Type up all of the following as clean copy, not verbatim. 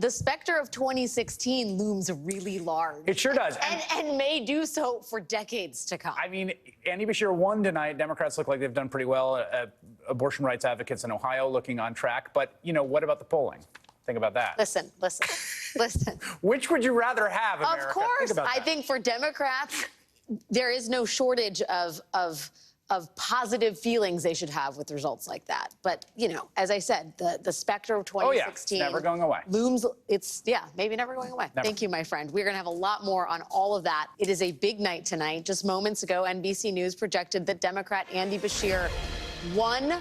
The specter of 2016 looms really large. It sure does. And may do so for decades to come. I mean, Andy Beshear won tonight. Democrats look like they've done pretty well. Abortion rights advocates in Ohio looking on track. But, you know, what about the polling? Think about that. Listen. Which would you rather have, America? Of course. I think for Democrats, there is no shortage of positive feelings they should have with results like that. But, you know, as I said, the specter of 2016 it's never going away. Looms. Maybe never going away. Never. Thank you, my friend. We're going to have a lot more on all of that. It is a big night tonight. Just moments ago, NBC News projected that Democrat Andy Beshear won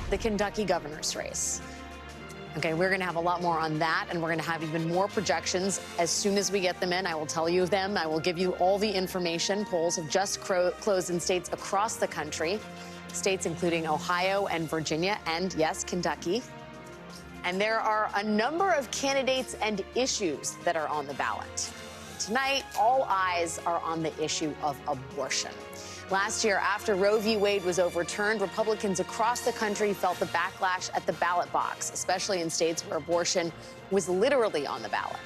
the Kentucky governor's race. Okay, we're going to have a lot more on that, and we're going to have even more projections. As soon as we get them in, I will tell you them. I will give you all the information. Polls have just closed in states across the country, states including Ohio and Virginia, and, yes, Kentucky. And there are a number of candidates and issues that are on the ballot. Tonight, all eyes are on the issue of abortion. Last year, after Roe v. Wade was overturned, Republicans across the country felt the backlash at the ballot box, especially in states where abortion was literally on the ballot.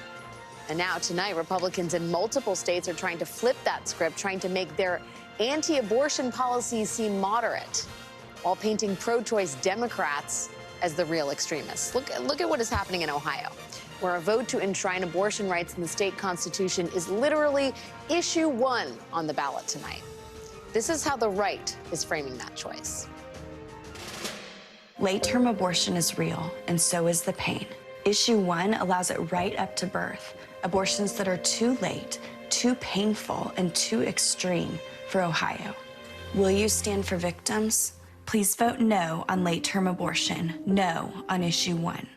And now tonight, Republicans in multiple states are trying to flip that script, trying to make their anti-abortion policies seem moderate, while painting pro-choice Democrats as the real extremists. Look at what is happening in Ohio, where a vote to enshrine abortion rights in the state constitution is literally issue 1 on the ballot tonight. This is how the right is framing that choice. Late-term abortion is real, and so is the pain. Issue 1 allows it right up to birth. Abortions that are too late, too painful, and too extreme for Ohio. Will you stand for victims? Please vote no on late-term abortion, no on Issue 1.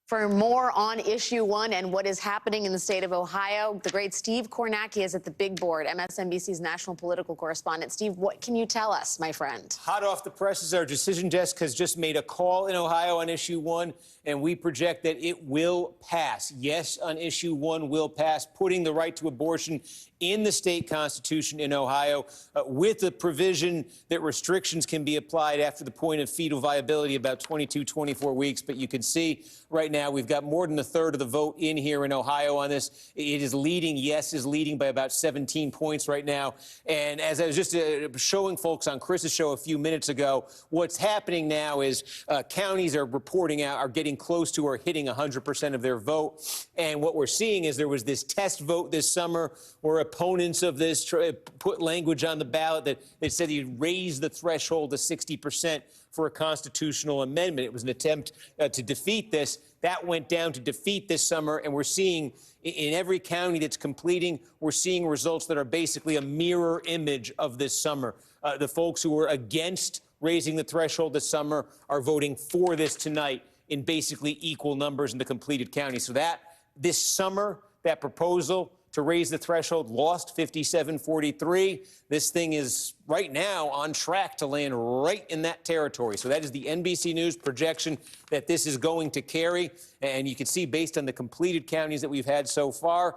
For more on Issue 1 and what is happening in the state of Ohio, the great Steve Kornacki is at the big board, MSNBC's national political correspondent. Steve, what can you tell us, my friend? Hot off the presses, our decision desk has just made a call in Ohio on Issue 1, and we project that it will pass. Yes, on Issue 1 will pass, putting the right to abortion in the state constitution in Ohio, with the provision that restrictions can be applied after the point of fetal viability, about 22, 24 weeks. But you can see right now we've got more than a third of the vote in here in Ohio on this. It is leading. Yes is leading by about 17 points right now. And as I was just showing folks on Chris's show a few minutes ago, what's happening now is counties are reporting out, are getting close to or hitting 100% of their vote. And what we're seeing is there was this test vote this summer where opponents of this put language on the ballot that said you'd raise the threshold to 60% for a constitutional amendment. It was an attempt to defeat this. That went down to defeat this summer, and we're seeing in every county that's completing, we're seeing results that are basically a mirror image of this summer. The folks who were against raising the threshold this summer are voting for this tonight in basically equal numbers in the completed county. So that this summer, that proposal to raise the threshold lost 57-43. This thing is right now on track to land right in that territory. So that is the NBC News projection that this is going to carry. And you can see, based on the completed counties that we've had so far,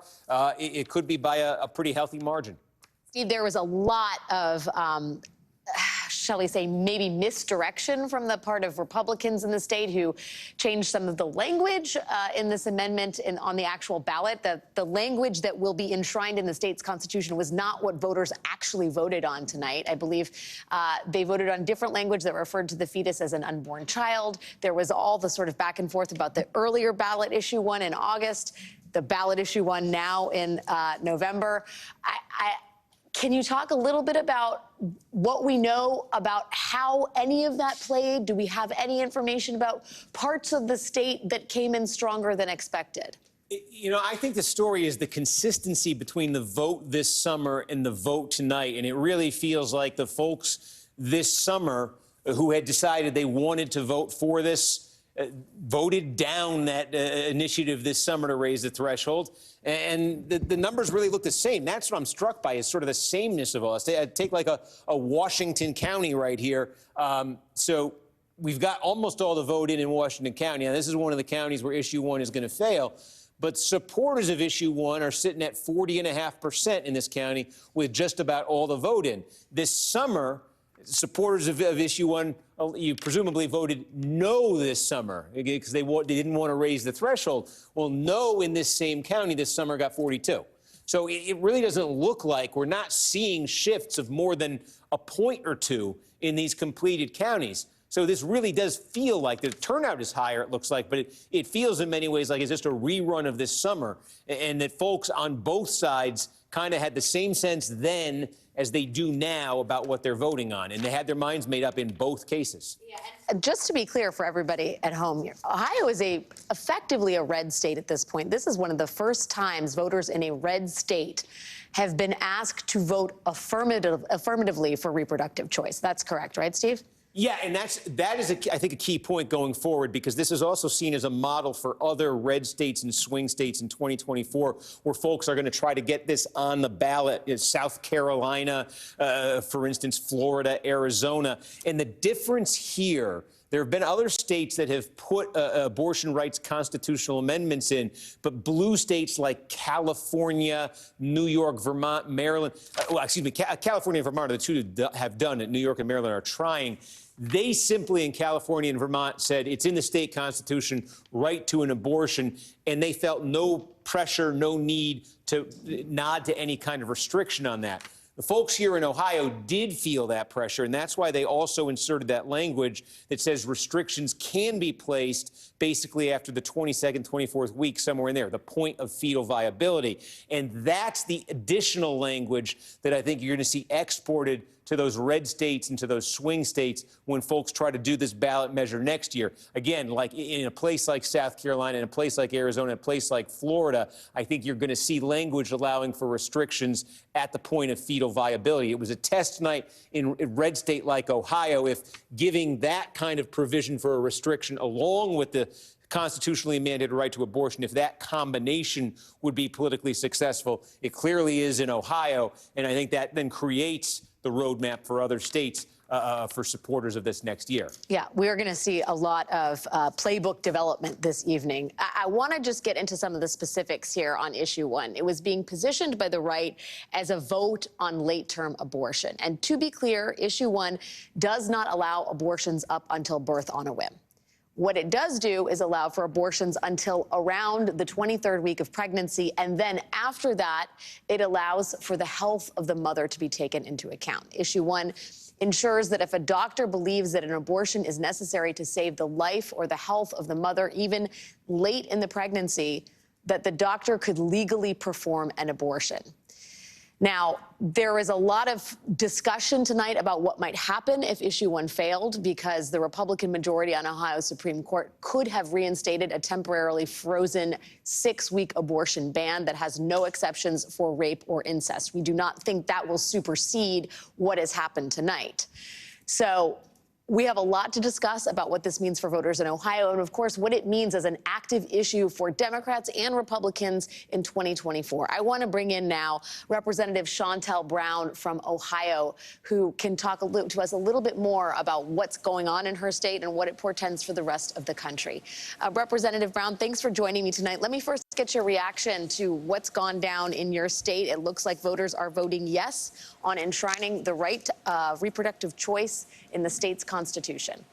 it could be by a pretty healthy margin. Steve, there was a lot of shall we say, maybe misdirection from the part of Republicans in the state who changed some of the language in this amendment on the actual ballot. The language that will be enshrined in the state's constitution was not what voters actually voted on tonight. I believe they voted on different language that referred to the fetus as an unborn child. There was all the sort of back and forth about the earlier ballot issue 1 in August, the ballot issue 1 now in November. Can you talk a little bit about what we know about how any of that played? Do we have any information about parts of the state that came in stronger than expected? You know, I think the story is the consistency between the vote this summer and the vote tonight. And it really feels like the folks this summer who had decided they wanted to vote for this voted down that initiative this summer to raise the threshold. And the numbers really look the same. That's what I'm struck by, is sort of the sameness of all this. I'd take like a Washington County right here. So we've got almost all the vote in Washington County. Now, this is one of the counties where issue 1 is going to fail. But supporters of issue 1 are sitting at 40.5% in this county with just about all the vote in. This summer, Supporters of issue 1, you presumably voted no this summer because they didn't want to raise the threshold. Well, no in this same county this summer got 42. So it really doesn't look like we're not seeing shifts of more than a point or two in these completed counties. So this really does feel like the turnout is higher, it looks like, but it feels in many ways like it's just a rerun of this summer, and that folks on both sides kind of had the same sense then as they do now about what they're voting on, and they had their minds made up in both cases. Yeah, and just to be clear for everybody at home, Ohio is effectively a red state at this point. This is one of the first times voters in a red state have been asked to vote affirmatively for reproductive choice. That's correct, right, Steve? Yeah, and that is, I think, a key point going forward, because this is also seen as a model for other red states and swing states in 2024, where folks are going to try to get this on the ballot. South Carolina, for instance, Florida, Arizona. And the difference here, there have been other states that have put abortion rights constitutional amendments in, but blue states like California, New York, Vermont, Maryland, California and Vermont are the two that have done it. New York and Maryland are trying. They simply, in California and Vermont, said it's in the state constitution, right to an abortion, and they felt no pressure, no need to nod to any kind of restriction on that. The folks here in Ohio did feel that pressure, and that's why they also inserted that language that says restrictions can be placed basically after the 22nd, 24th week, somewhere in there, the point of fetal viability. And that's the additional language that I think you're going to see exported to those red states and to those swing states when folks try to do this ballot measure next year. Again, like in a place like South Carolina, in a place like Arizona, in a place like Florida, I think you're going to see language allowing for restrictions at the point of fetal viability. It was a test tonight in a red state like Ohio if giving that kind of provision for a restriction along with the constitutionally mandated right to abortion, if that combination would be politically successful. It clearly is in Ohio, and I think that then creates the roadmap for other states for supporters of this next year. Yeah, we're going to see a lot of playbook development this evening. I want to just get into some of the specifics here on issue 1. It was being positioned by the right as a vote on late-term abortion. And to be clear, issue 1 does not allow abortions up until birth on a whim. What it does do is allow for abortions until around the 23rd week of pregnancy, and then after that, it allows for the health of the mother to be taken into account. Issue 1 ensures that if a doctor believes that an abortion is necessary to save the life or the health of the mother, even late in the pregnancy, that the doctor could legally perform an abortion. Now, there is a lot of discussion tonight about what might happen if issue 1 failed, because the Republican majority on Ohio's Supreme Court could have reinstated a temporarily frozen 6-week abortion ban that has no exceptions for rape or incest. We do not think that will supersede what has happened tonight. So we have a lot to discuss about what this means for voters in Ohio and, of course, what it means as an active issue for Democrats and Republicans in 2024. I want to bring in now Representative Shontel Brown from Ohio, who can talk to us a little bit more about what's going on in her state and what it portends for the rest of the country. Representative Brown, thanks for joining me tonight. Let me first get your reaction to what's gone down in your state. It looks like voters are voting yes on enshrining the right of reproductive choice in the state's constitution.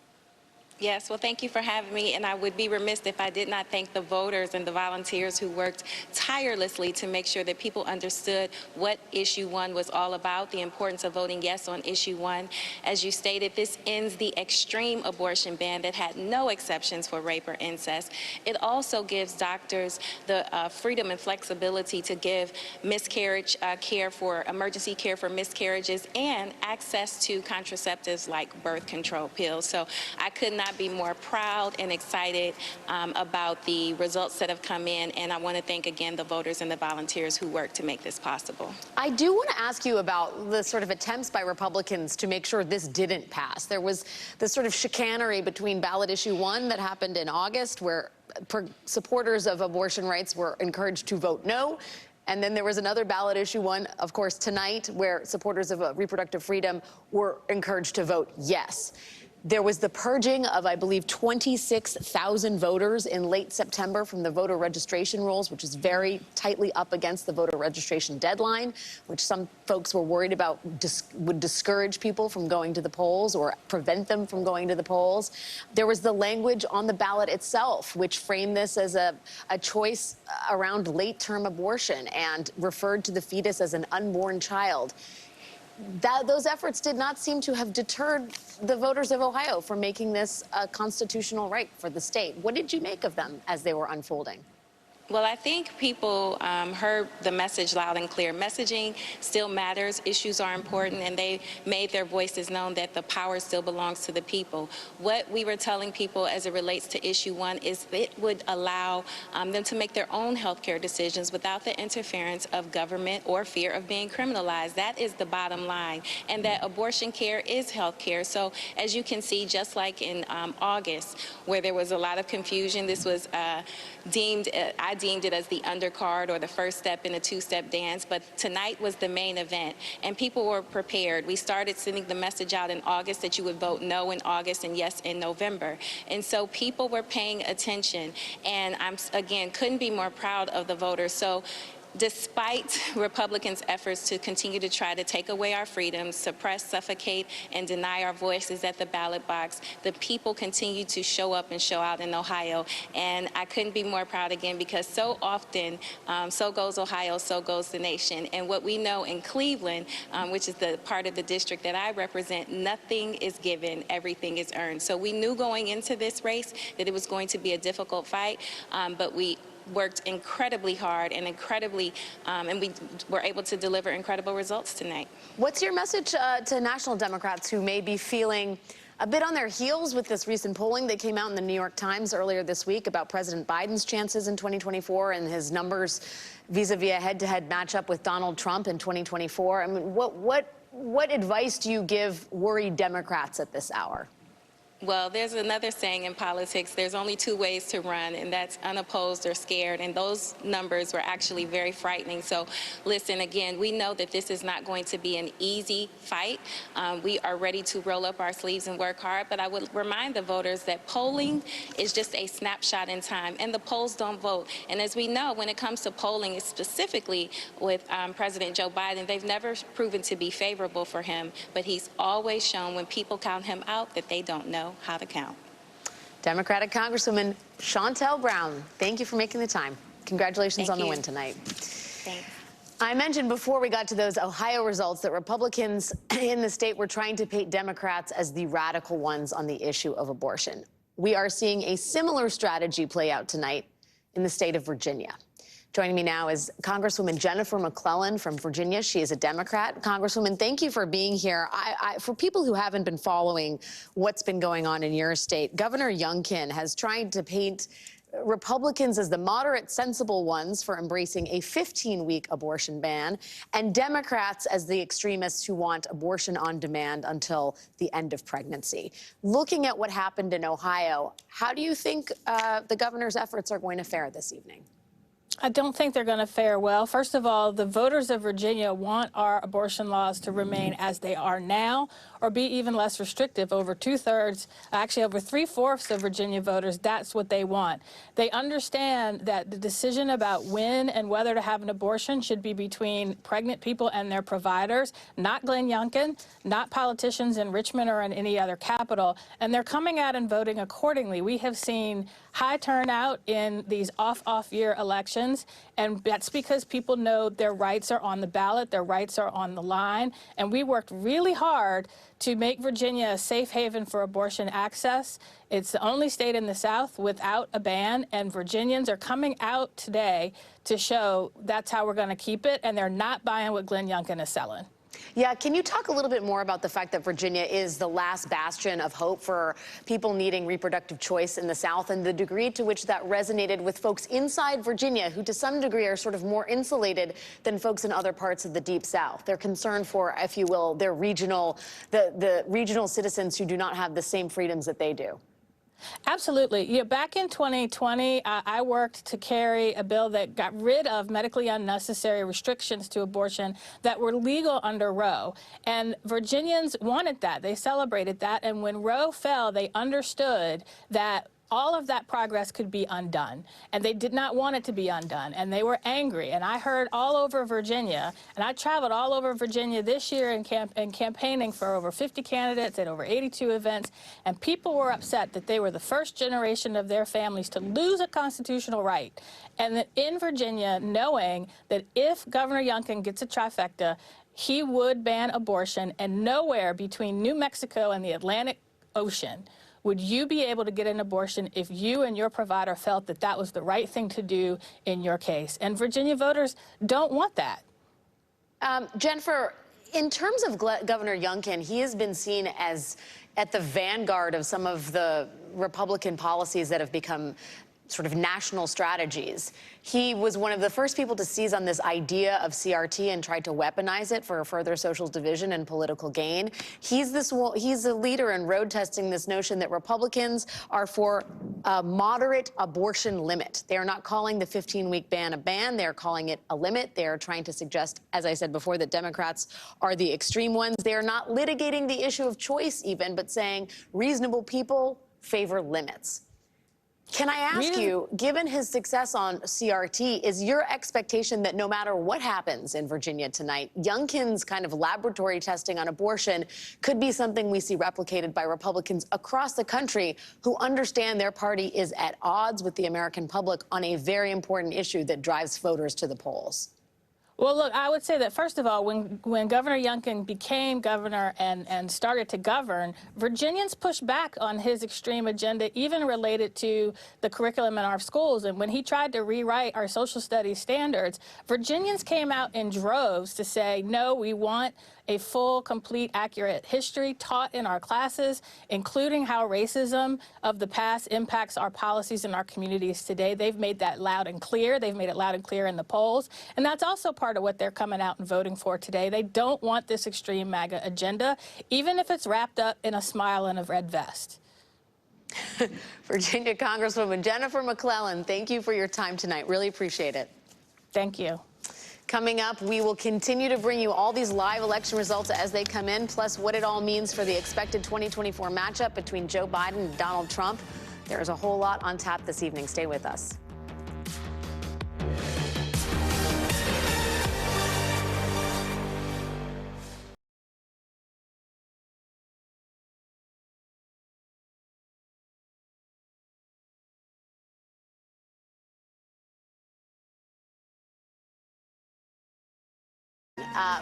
Yes, well, thank you for having me, and I would be remiss if I did not thank the voters and the volunteers who worked tirelessly to make sure that people understood what issue 1 was all about, the importance of voting yes on issue 1. As you stated, this ends the extreme abortion ban that had no exceptions for rape or incest. It also gives doctors the freedom and flexibility to give miscarriage care for emergency care for miscarriages and access to contraceptives like birth control pills. So I could not be more proud and excited about the results that have come in, and I want to thank again the voters and the volunteers who worked to make this possible. I do want to ask you about the sort of attempts by Republicans to make sure this didn't pass. There was this sort of chicanery between ballot issue 1 that happened in August, where supporters of abortion rights were encouraged to vote no. And then there was another ballot issue 1, of course, tonight, where supporters of reproductive freedom were encouraged to vote yes. There was the purging of, I believe, 26,000 voters in late September from the voter registration rolls, which is very tightly up against the voter registration deadline, which some folks were worried about would discourage people from going to the polls or prevent them from going to the polls. There was the language on the ballot itself, which framed this as a choice around late-term abortion and referred to the fetus as an unborn child. Those efforts did not seem to have deterred the voters of Ohio from making this a constitutional right for the state. What did you make of them as they were unfolding? Well, I think people heard the message loud and clear. Messaging still matters. Issues are important, and they made their voices known that the power still belongs to the people. What we were telling people as it relates to issue 1 is it would allow them to make their own health care decisions without the interference of government or fear of being criminalized. That is the bottom line, and that abortion care is health care. So as you can see, just like in August, where there was a lot of confusion, this was I deemed it as the undercard or the first step in a two-step dance, but tonight was the main event, and people were prepared. We started sending the message out in August that you would vote no in August and yes in November, and so people were paying attention, and again, couldn't be more proud of the voters. So despite Republicans' efforts to continue to try to take away our freedoms, suppress, suffocate, and deny our voices at the ballot box, the people continue to show up and show out in Ohio. And I couldn't be more proud again, because so often, so goes Ohio, so goes the nation. And what we know in Cleveland, which is the part of the district that I represent, nothing is given, everything is earned. So we knew going into this race that it was going to be a difficult fight, but we worked incredibly hard and and we were able to deliver incredible results tonight. What's your message to national Democrats who may be feeling a bit on their heels with this recent polling that came out in the New York Times earlier this week about President Biden's chances in 2024 and his numbers vis-a-vis a head-to-head matchup with Donald Trump in 2024? I mean, what advice do you give worried Democrats at this hour? Well, there's another saying in politics, there's only two ways to run, and that's unopposed or scared, and those numbers were actually very frightening. So listen, again, we know that this is not going to be an easy fight. We are ready to roll up our sleeves and work hard, but I would remind the voters that polling is just a snapshot in time, and the polls don't vote. And as we know, when it comes to polling, specifically with President Joe Biden, they've never proven to be favorable for him, but he's always shown when people count him out that they don't know how to count. Democratic Congresswoman Shontel Brown, thank you for making the time. Congratulations on the win tonight. Thanks. I mentioned before we got to those Ohio results that Republicans in the state were trying to paint Democrats as the radical ones on the issue of abortion. We are seeing a similar strategy play out tonight in the state of Virginia. Joining me now is Congresswoman Jennifer McClellan from Virginia. She is a Democrat. Congresswoman, thank you for being here. For people who haven't been following what's been going on in your state, Governor Youngkin has tried to paint Republicans as the moderate, sensible ones for embracing a 15-week abortion ban, and Democrats as the extremists who want abortion on demand until the end of pregnancy. Looking at what happened in Ohio, how do you think the governor's efforts are going to fare this evening? I don't think they're going to fare well. First of all, the voters of Virginia want our abortion laws to remain as they are now or be even less restrictive. Over two-thirds, actually over three-fourths of Virginia voters, that's what they want. They understand that the decision about when and whether to have an abortion should be between pregnant people and their providers, not Glenn Youngkin, not politicians in Richmond or in any other capital, and they're coming out and voting accordingly. We have seen high turnout in these off-year elections, and that's because people know their rights are on the ballot, their rights are on the line, and we worked really hard to make Virginia a safe haven for abortion access. It's the only state in the South without a ban, and Virginians are coming out today to show that's how we're going to keep it, and they're not buying what Glenn Youngkin is selling. Yeah, can you talk a little bit more about the fact that Virginia is the last bastion of hope for people needing reproductive choice in the South, and the degree to which that resonated with folks inside Virginia who to some degree are sort of more insulated than folks in other parts of the Deep South? They're concerned for, if you will, their regional, the regional citizens who do not have the same freedoms that they do. Absolutely. Back in 2020, I worked to carry a bill that got rid of medically unnecessary restrictions to abortion that were legal under Roe. And Virginians wanted that. They celebrated that. And when Roe fell, they understood that all of that progress could be undone, and they did not want it to be undone, and they were angry. And I heard all over Virginia, and I traveled all over Virginia this year in campaigning for over 50 candidates at over 82 events, and people were upset that they were the first generation of their families to lose a constitutional right. And that in Virginia, knowing that if Governor Youngkin gets a trifecta, he would ban abortion, and nowhere between New Mexico and the Atlantic Ocean would you be able to get an abortion if you and your provider felt that that was the right thing to do in your case? And Virginia voters don't want that. Jennifer, in terms of Governor Youngkin, he has been seen as at the vanguard of some of the Republican policies that have become sort of national strategies. He was one of the first people to seize on this idea of CRT and tried to weaponize it for further social division and political gain. He's a leader in road testing this notion that Republicans are for a moderate abortion limit. They are not calling the 15-week ban a ban. They're calling it a limit. They are trying to suggest, as I said before, that Democrats are the extreme ones. They are not litigating the issue of choice even, but saying reasonable people favor limits. Can I ask you, given his success on CRT, is your expectation that no matter what happens in Virginia tonight, Youngkin's kind of laboratory testing on abortion could be something we see replicated by Republicans across the country who understand their party is at odds with the American public on a very important issue that drives voters to the polls? Well, look, I would say that, first of all, when Governor Youngkin became governor and started to govern, Virginians pushed back on his extreme agenda, even related to the curriculum in our schools. And when he tried to rewrite our social studies standards, Virginians came out in droves to say, no, we want a full, complete, accurate history taught in our classes, including how racism of the past impacts our policies in our communities today. They've made that loud and clear. They've made it loud and clear in the polls. And that's also part of what they're coming out and voting for today. They don't want this extreme MAGA agenda, even if it's wrapped up in a smile and a red vest. Virginia Congresswoman Jennifer McClellan, thank you for your time tonight. Really appreciate it. Thank you. Coming up, we will continue to bring you all these live election results as they come in, plus what it all means for the expected 2024 matchup between Joe Biden and Donald Trump. There's a whole lot on tap this evening. Stay with us.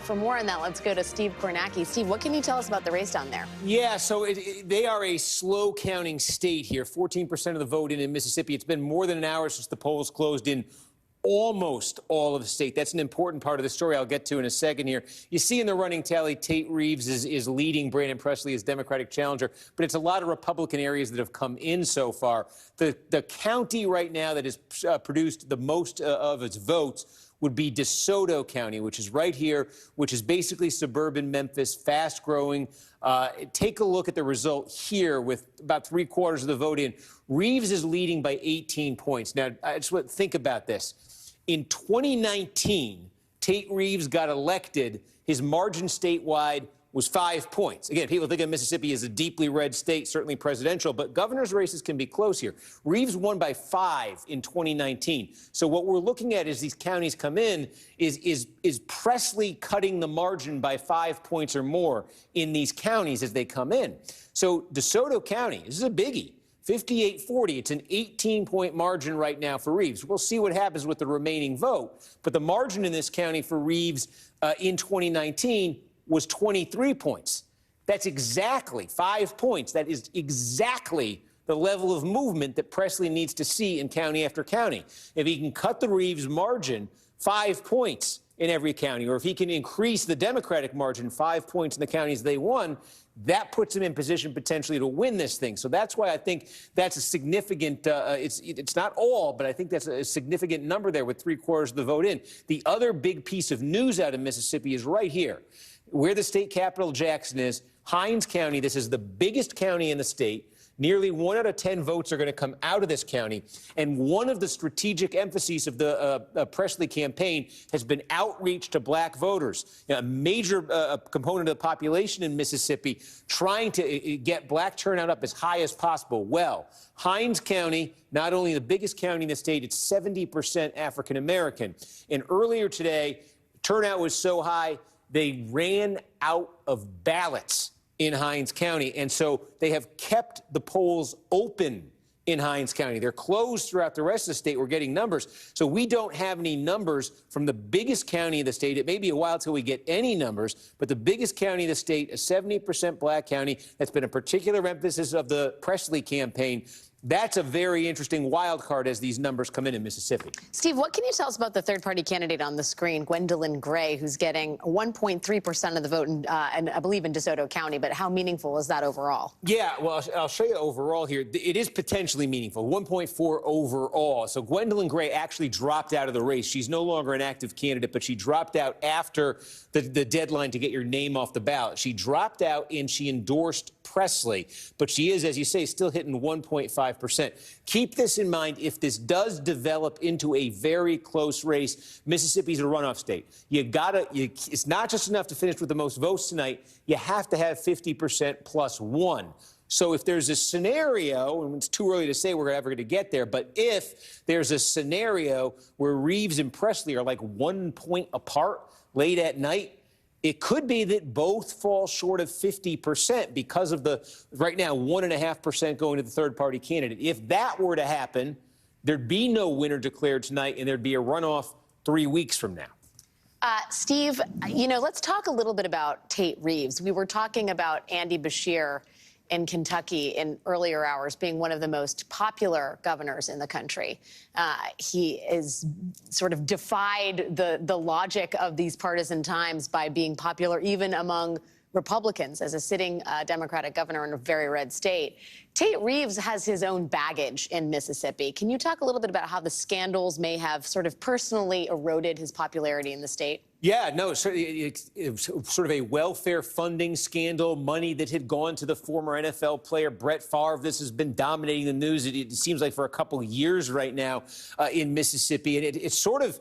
For more on that, let's go to Steve Kornacki. Steve, what can you tell us about the race down there? Yeah, so they are a slow counting state here. 14% of the vote in Mississippi. It's been more than an hour since the polls closed in almost all of the state. That's an important part of the story I'll get to in a second here. You see in the running tally, Tate Reeves is leading Brandon Presley as Democratic challenger, but it's a lot of Republican areas that have come in so far. The county right now that has produced the most of its votes would be DeSoto County, which is right here, which is basically suburban Memphis, fast-growing. Take a look at the result here with about 3/4 of the vote in. Reeves is leading by 18 points. Now, I just want to think about this. In 2019, Tate Reeves got elected. His margin statewide was 5 points. Again, people think of Mississippi as a deeply red state, certainly presidential, but governor's races can be close here. Reeves won by 5 in 2019. So what we're looking at as these counties come in is Presley cutting the margin by 5 points or more in these counties as they come in. So DeSoto County, this is a biggie. 58-40. It's an 18-point margin right now for Reeves. We'll see what happens with the remaining vote. But the margin in this county for Reeves in 2019 was 23 points. That's exactly 5 points. That is exactly the level of movement that Presley needs to see in county after county. If he can cut the Reeves margin 5 points in every county, or if he can increase the Democratic margin 5 points in the counties they won, that puts him in position potentially to win this thing. So that's why I think that's a significant, it's not all, but I think that's a significant number there with 3/4 of the vote in. The other big piece of news out of Mississippi is right here, where the state capital, Jackson, is. Hines County, this is the biggest county in the state. Nearly 1 out of 10 votes are going to come out of this county. And one of the strategic emphases of the Presley campaign has been outreach to black voters. A major component of the population in Mississippi trying to get black turnout up as high as possible. Well, Hines County, not only the biggest county in the state, it's 70% African American. And earlier today, turnout was so high, they ran out of ballots in Hines County. And so they have kept the polls open in Hines County. They're closed throughout the rest of the state. We're getting numbers. So we don't have any numbers from the biggest county of the state. It may be a while till we get any numbers, but the biggest county of the state, a 70% black county, that's been a particular emphasis of the Presley campaign. That's a very interesting wild card as these numbers come in Mississippi. Steve, what can you tell us about the third-party candidate on the screen, Gwendolyn Gray, who's getting 1.3% of the vote, and I believe in DeSoto County, but how meaningful is that overall? Yeah, well, I'll show you overall here. It is potentially meaningful, 1.4 overall. So Gwendolyn Gray actually dropped out of the race. She's no longer an active candidate, but she dropped out after the deadline to get your name off the ballot. She dropped out and she endorsed Presley, but she is, as you say, still hitting 1.5%. Keep this in mind. If this does develop into a very close race, Mississippi's a runoff state. It's not just enough to finish with the most votes tonight. You have to have 50% plus one. So if there's a scenario, and it's too early to say we're ever going to get there, but if there's a scenario where Reeves and Presley are like 1 point apart late at night, it could be that both fall short of 50% because of the, right now, 1.5% going to the third-party candidate. If that were to happen, there'd be no winner declared tonight, and there'd be a runoff 3 weeks from now. Steve, you know, let's talk a little bit about Tate Reeves. We were talking about Andy Beshear in Kentucky in earlier hours being one of the most popular governors in the country. He is sort of defied the logic of these partisan times by being popular even among Republicans as a sitting Democratic governor in a very red state. Tate Reeves has his own baggage in Mississippi. Can you talk a little bit about how the scandals may have sort of personally eroded his popularity in the state? Yeah, no, it's sort of a welfare funding scandal, money that had gone to the former NFL player Brett Favre. This has been dominating the news, it seems like, for a couple of years right now in Mississippi. And it's sort of,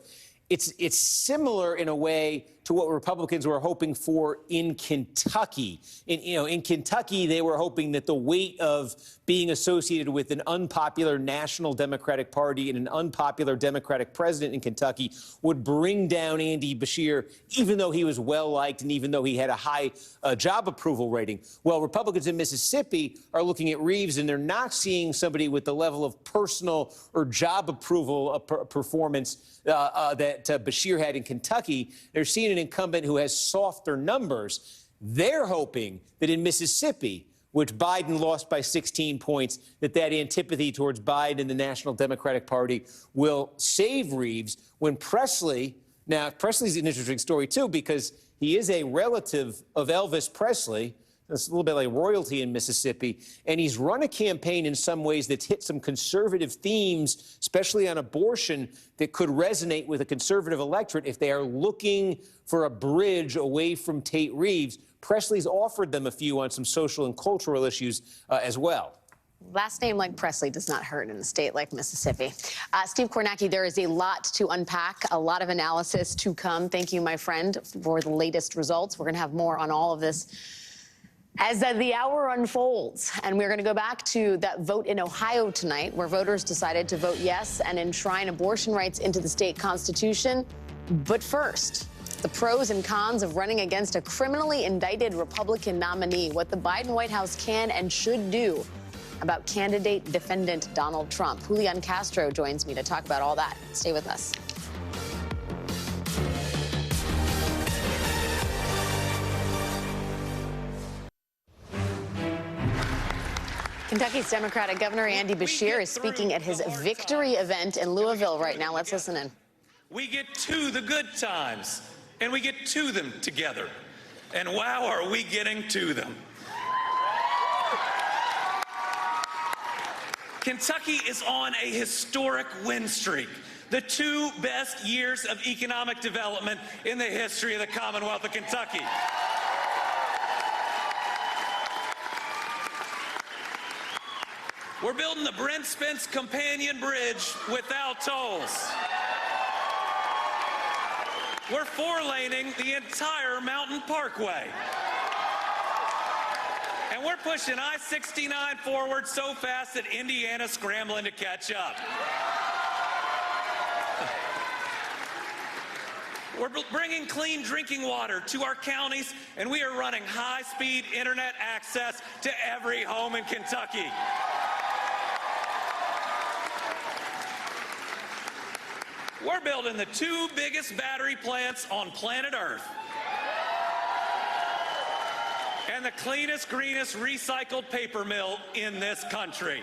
it's similar in a way to what Republicans were hoping for in Kentucky. In Kentucky, they were hoping that the weight of being associated with an unpopular National Democratic Party and an unpopular Democratic president in Kentucky would bring down Andy Beshear, even though he was well-liked and even though he had a high job approval rating. Well, Republicans in Mississippi are looking at Reeves, and they're not seeing somebody with the level of personal or job approval performance that Beshear had in Kentucky. They're seeing an incumbent who has softer numbers. They're hoping that in Mississippi, which Biden lost by 16 points, that antipathy towards Biden and the National Democratic Party will save Reeves when Presley, now Presley's an interesting story too, because he is a relative of Elvis Presley. It's a little bit like royalty in Mississippi. And he's run a campaign in some ways that's hit some conservative themes, especially on abortion, that could resonate with a conservative electorate if they are looking for a bridge away from Tate Reeves. Presley's offered them a few on some social and cultural issues as well. Last name like Presley does not hurt in a state like Mississippi. Steve Kornacki, there is a lot to unpack, a lot of analysis to come. Thank you, my friend, for the latest results. We're going to have more on all of this as the hour unfolds. And we're going to go back to that vote in Ohio tonight, where voters decided to vote yes and enshrine abortion rights into the state constitution. But first, the pros and cons of running against a criminally indicted Republican nominee, what the Biden White House can and should do about candidate defendant Donald Trump. Julian Castro joins me to talk about all that. Stay with us. Kentucky's Democratic Governor Andy Beshear is speaking at his victory event in Louisville right now. Let's listen in. We get to the good times, and we get to them together. And wow, are we getting to them. Kentucky is on a historic win streak. The 2 best years of economic development in the history of the Commonwealth of Kentucky. We're building the Brent Spence Companion Bridge without tolls. We're four-laning the entire Mountain Parkway. And we're pushing I-69 forward so fast that Indiana's scrambling to catch up. We're bringing clean drinking water to our counties, and we are running high-speed internet access to every home in Kentucky. We're building the two biggest battery plants on planet Earth and the cleanest, greenest recycled paper mill in this country.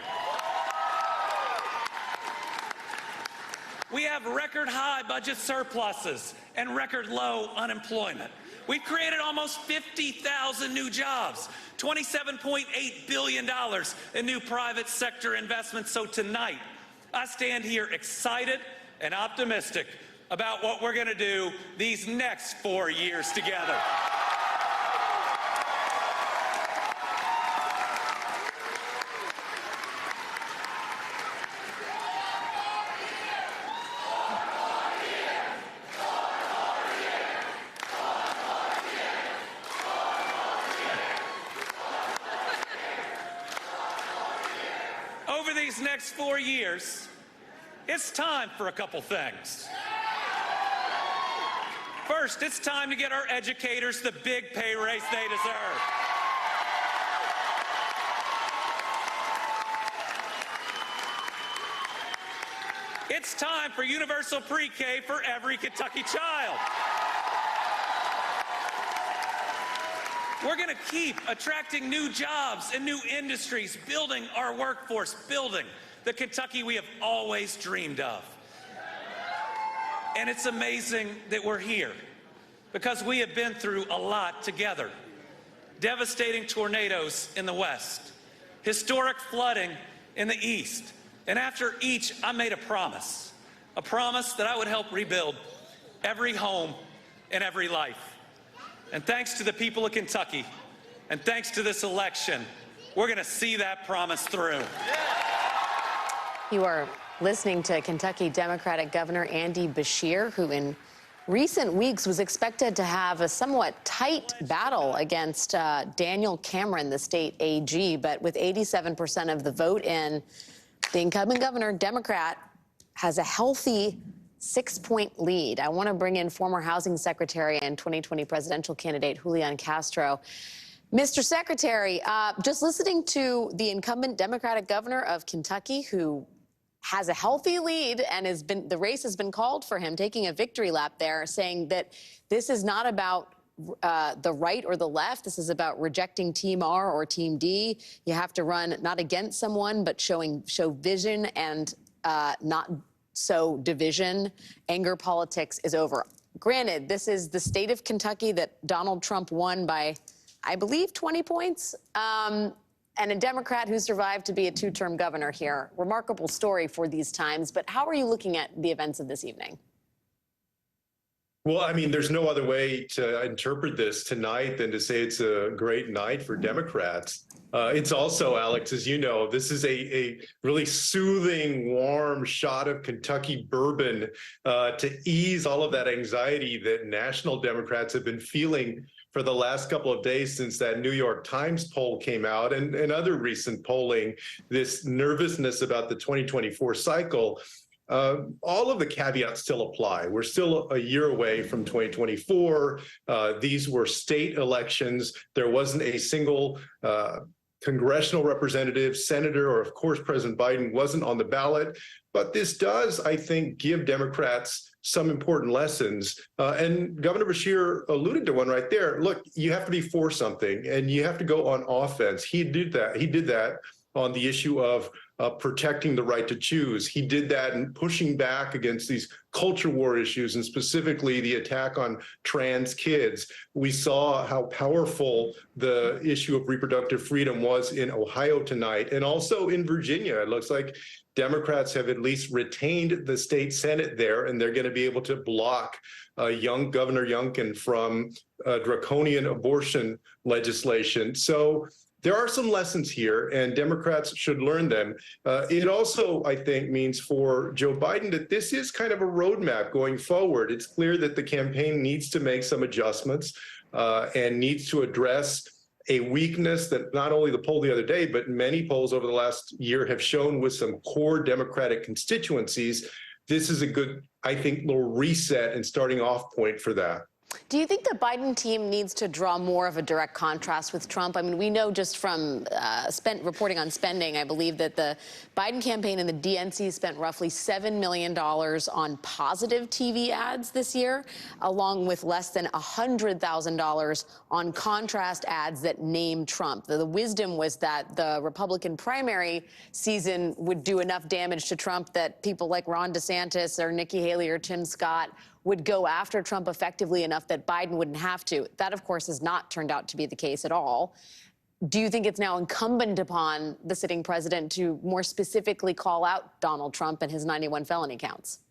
We have record high budget surpluses and record low unemployment. We've created almost 50,000 new jobs, $27.8 billion in new private sector investments. So tonight, I stand here excited and optimistic about what we're going to do these next 4 years together. Over these next 4 years, it's time for a couple things. First, it's time to get our educators the big pay raise they deserve. It's time for universal pre-K for every Kentucky child. We're going to keep attracting new jobs and new industries, building our workforce, building the Kentucky we have always dreamed of. And it's amazing that we're here because we have been through a lot together. Devastating tornadoes in the west, historic flooding in the east. And after each, I made a promise that I would help rebuild every home and every life. And thanks to the people of Kentucky, and thanks to this election, we're going to see that promise through. You are listening to Kentucky Democratic Governor Andy Beshear, who in recent weeks was expected to have a somewhat tight battle against Daniel Cameron, the state AG. But with 87% of the vote in, the incumbent governor, Democrat, has a healthy 6-point lead. I want to bring in former housing secretary and 2020 presidential candidate Julian Castro. Mr. Secretary, just listening to the incumbent Democratic governor of Kentucky, who has a healthy lead and the race has been called for him, taking a victory lap there, saying that this is not about the right or the left. This is about rejecting Team R or Team D. You have to run not against someone, but show vision and not sow division. Anger politics is over. Granted, this is the state of Kentucky that Donald Trump won by, I believe, 20 points. And a Democrat who survived to be a two-term governor here. Remarkable story for these times. But how are you looking at the events of this evening? Well, I mean, there's no other way to interpret this tonight than to say it's a great night for Democrats. It's also, Alex, as you know, this is a really soothing, warm shot of Kentucky bourbon to ease all of that anxiety that national Democrats have been feeling for the last couple of days since that New York Times poll came out and other recent polling, this nervousness about the 2024 cycle. All of the caveats still apply. We're still a year away from 2024. These were state elections. There wasn't a single congressional representative, senator, or of course, President Biden wasn't on the ballot. But this does, I think, give Democrats some important lessons. And Governor Beshear alluded to one right there. Look, you have to be for something and you have to go on offense. He did that. He did that on the issue of protecting the right to choose. He did that in pushing back against these culture war issues and specifically the attack on trans kids. We saw how powerful the issue of reproductive freedom was in Ohio tonight and also in Virginia. It looks like Democrats have at least retained the state Senate there, and they're going to be able to block young Governor Youngkin from draconian abortion legislation. So there are some lessons here, and Democrats should learn them. It also, I think, means for Joe Biden that this is kind of a roadmap going forward. It's clear that the campaign needs to make some adjustments and needs to address a weakness that not only the poll the other day, but many polls over the last year have shown with some core Democratic constituencies. This is a good, I think, little reset and starting off point for that. Do you think the Biden team needs to draw more of a direct contrast with Trump? I mean, we know just from reporting on spending, I believe that the Biden campaign and the DNC spent roughly $7 million on positive TV ads this year, along with less than $100,000 on contrast ads that name Trump. The wisdom was that the Republican primary season would do enough damage to Trump that people like Ron DeSantis or Nikki Haley or Tim Scott would go after Trump effectively enough that Biden wouldn't have to. That, of course, has not turned out to be the case at all. Do you think it's now incumbent upon the sitting president to more specifically call out Donald Trump and his 91 felony counts?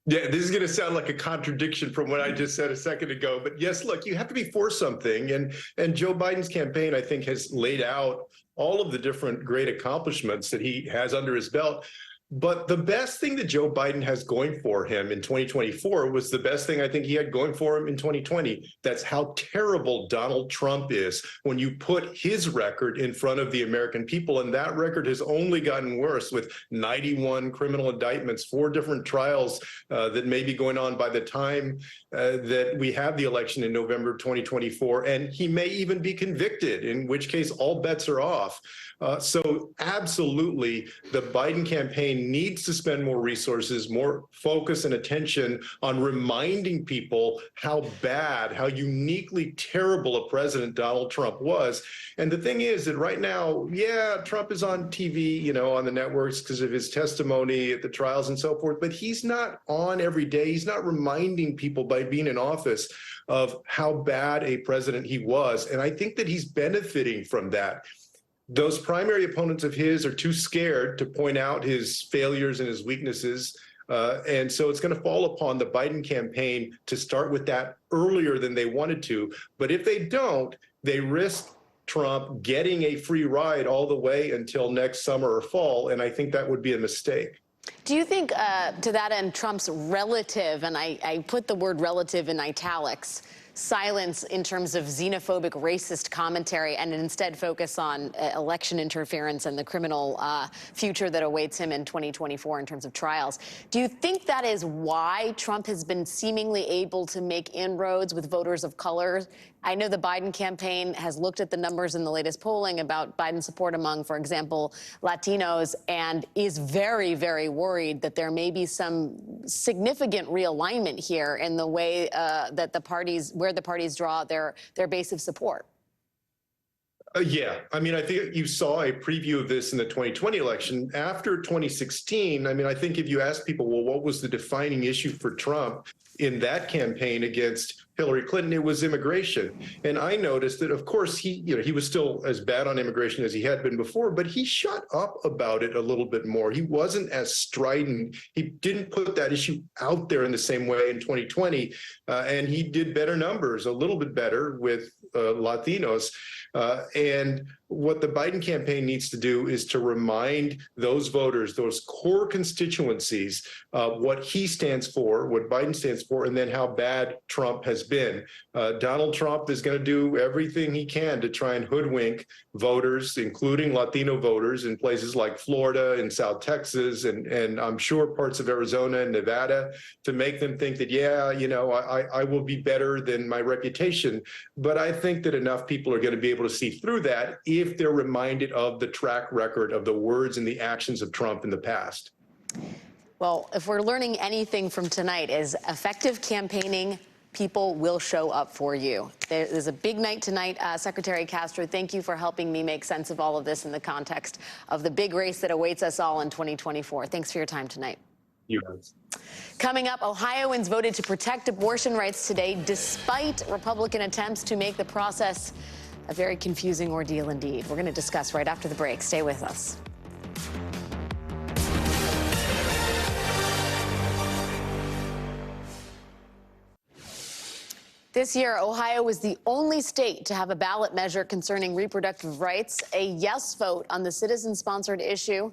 Yeah, this is going to sound like a contradiction from what I just said a second ago. But yes, look, you have to be for something. And Joe Biden's campaign, I think, has laid out all of the different great accomplishments that he has under his belt. But the best thing that Joe Biden has going for him in 2024 was the best thing I think he had going for him in 2020. That's how terrible Donald Trump is when you put his record in front of the American people. And that record has only gotten worse with 91 criminal indictments, 4 different trials that may be going on by the time that we have the election in November 2024. And he may even be convicted, in which case all bets are off. So absolutely, the Biden campaign needs to spend more resources, more focus and attention on reminding people how bad, how uniquely terrible a president Donald Trump was. And the thing is that right now, yeah, Trump is on TV, you know, on the networks because of his testimony at the trials and so forth, but he's not on every day. He's not reminding people by being in office of how bad a president he was. And I think that he's benefiting from that. Those primary opponents of his are too scared to point out his failures and his weaknesses. And so it's going to fall upon the Biden campaign to start with that earlier than they wanted to. But if they don't, they risk Trump getting a free ride all the way until next summer or fall. And I think that would be a mistake. Do you think, to that end, Trump's relative, and I put the word relative in italics, silence in terms of xenophobic, racist commentary, and instead focus on election interference and the criminal future that awaits him in 2024 in terms of trials. Do you think that is why Trump has been seemingly able to make inroads with voters of color? I know the Biden campaign has looked at the numbers in the latest polling about Biden support among, for example, Latinos, and is very, very worried that there may be some significant realignment here in the way that the parties, where the parties draw their base of support. Yeah, I mean, I think you saw a preview of this in the 2020 election. After 2016, I mean, I think if you ask people, well, what was the defining issue for Trump in that campaign against Hillary Clinton, it was immigration. And I noticed that, of course, he was still as bad on immigration as he had been before, but he shut up about it a little bit more. He wasn't as strident. He didn't put that issue out there in the same way in 2020. And he did better numbers, a little bit better with Latinos. And what the Biden campaign needs to do is to remind those voters, those core constituencies, what he stands for, what Biden stands for, and then how bad Trump has been. Donald Trump is going to do everything he can to try and hoodwink voters, including Latino voters in places like Florida and South Texas, and I'm sure parts of Arizona and Nevada, to make them think that, yeah, you know, I will be better than my reputation. But I think that enough people are going to be able to see through that if they're reminded of the track record of the words and the actions of Trump in the past. Well, if we're learning anything from tonight, is effective campaigning, people will show up for you. There's a big night tonight. Secretary Castro, thank you for helping me make sense of all of this in the context of the big race that awaits us all in 2024. Thanks for your time tonight. You guys. Coming up, Ohioans voted to protect abortion rights today, despite Republican attempts to make the process a very confusing ordeal indeed. We're going to discuss right after the break. Stay with us. This year, Ohio was the only state to have a ballot measure concerning reproductive rights. A yes vote on the citizen-sponsored issue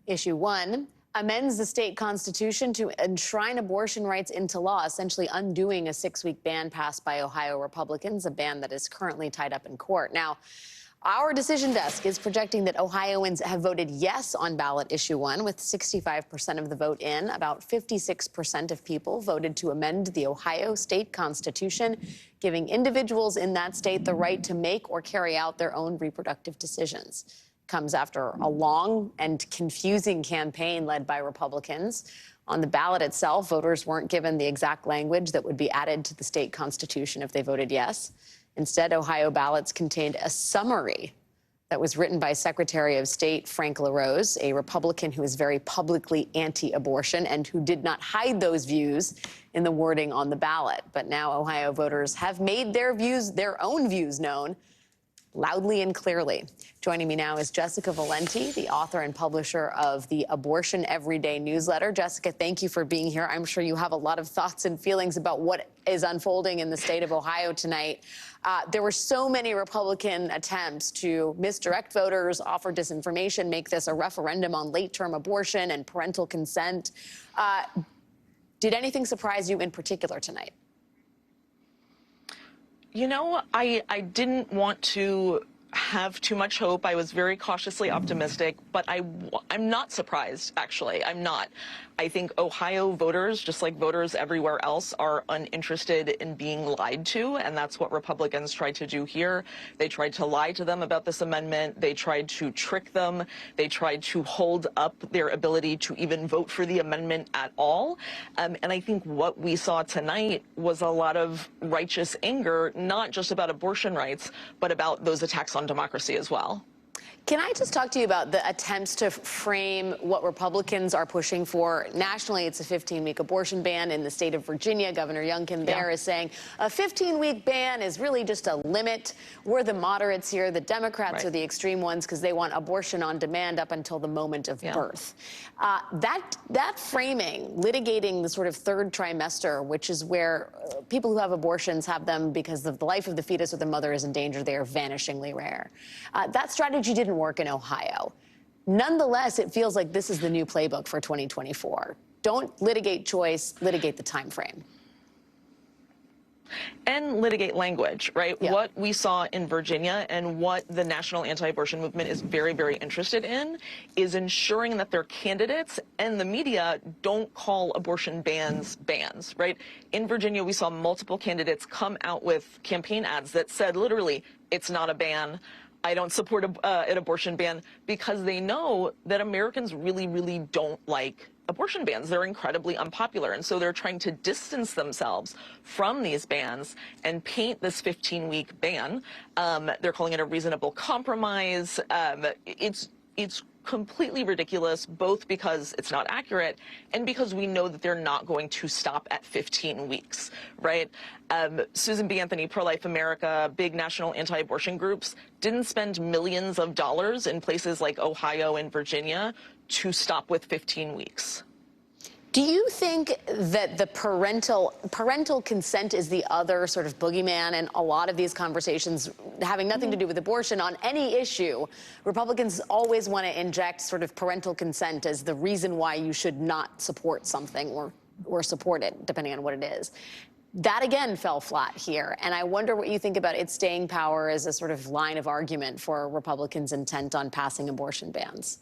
1, amends the state constitution to enshrine abortion rights into law, essentially undoing a 6-week ban passed by Ohio Republicans, a ban that is currently tied up in court. Now, our decision desk is projecting that Ohioans have voted yes on ballot issue 1, with 65% of the vote in. About 56% of people voted to amend the Ohio state constitution, giving individuals in that state the right to make or carry out their own reproductive decisions. Comes after a long and confusing campaign led by Republicans. On the ballot itself, voters weren't given the exact language that would be added to the state constitution if they voted yes. Instead, Ohio ballots contained a summary that was written by Secretary of State Frank LaRose, a Republican who is very publicly anti-abortion and who did not hide those views in the wording on the ballot. But now Ohio voters have made their own views known loudly and clearly. Joining me now is Jessica Valenti, the author and publisher of the Abortion Everyday newsletter. Jessica, thank you for being here. I'm sure you have a lot of thoughts and feelings about what is unfolding in the state of Ohio tonight. There were so many Republican attempts to misdirect voters, offer disinformation, make this a referendum on late-term abortion and parental consent. Did anything surprise you in particular tonight? You know, I didn't want to have too much hope. I was very cautiously optimistic, but I'm not surprised, actually. I'm not. I think Ohio voters, just like voters everywhere else, are uninterested in being lied to, and that's what Republicans tried to do here. They tried to lie to them about this amendment. They tried to trick them. They tried to hold up their ability to even vote for the amendment at all. And I think what we saw tonight was a lot of righteous anger, not just about abortion rights, but about those attacks on democracy as well. Can I just talk to you about the attempts to frame what Republicans are pushing for? Nationally, it's a 15-week abortion ban. In the state of Virginia, Governor Youngkin there is saying a 15-week ban is really just a limit. We're the moderates here. The Democrats are the extreme ones because they want abortion on demand up until the moment of birth. That framing, litigating the sort of third trimester, which is where people who have abortions have them because of the life of the fetus or the mother is in danger, they are vanishingly rare. That strategy didn't work in Ohio. Nonetheless, it feels like this is the new playbook for 2024. Don't litigate choice, litigate the time frame. And litigate language, right? Yeah. What we saw in Virginia and what the national anti-abortion movement is very, very interested in is ensuring that their candidates and the media don't call abortion bans bans, right? In Virginia, we saw multiple candidates come out with campaign ads that said literally, it's not a ban. I don't support an abortion ban, because they know that Americans really, really don't like abortion bans. They're incredibly unpopular. And so they're trying to distance themselves from these bans and paint this 15-week ban. They're calling it a reasonable compromise. It's completely ridiculous, both because it's not accurate and because we know that they're not going to stop at 15 weeks, right? Susan B. Anthony, Pro-Life America, big national anti-abortion groups didn't spend millions of dollars in places like Ohio and Virginia to stop with 15 weeks. Do you think that the parental consent is the other sort of boogeyman in a lot of these conversations having nothing to do with abortion on any issue? Republicans always want to inject sort of parental consent as the reason why you should not support something or support it, depending on what it is. That, again, fell flat here. And I wonder what you think about its staying power as a sort of line of argument for Republicans' intent on passing abortion bans.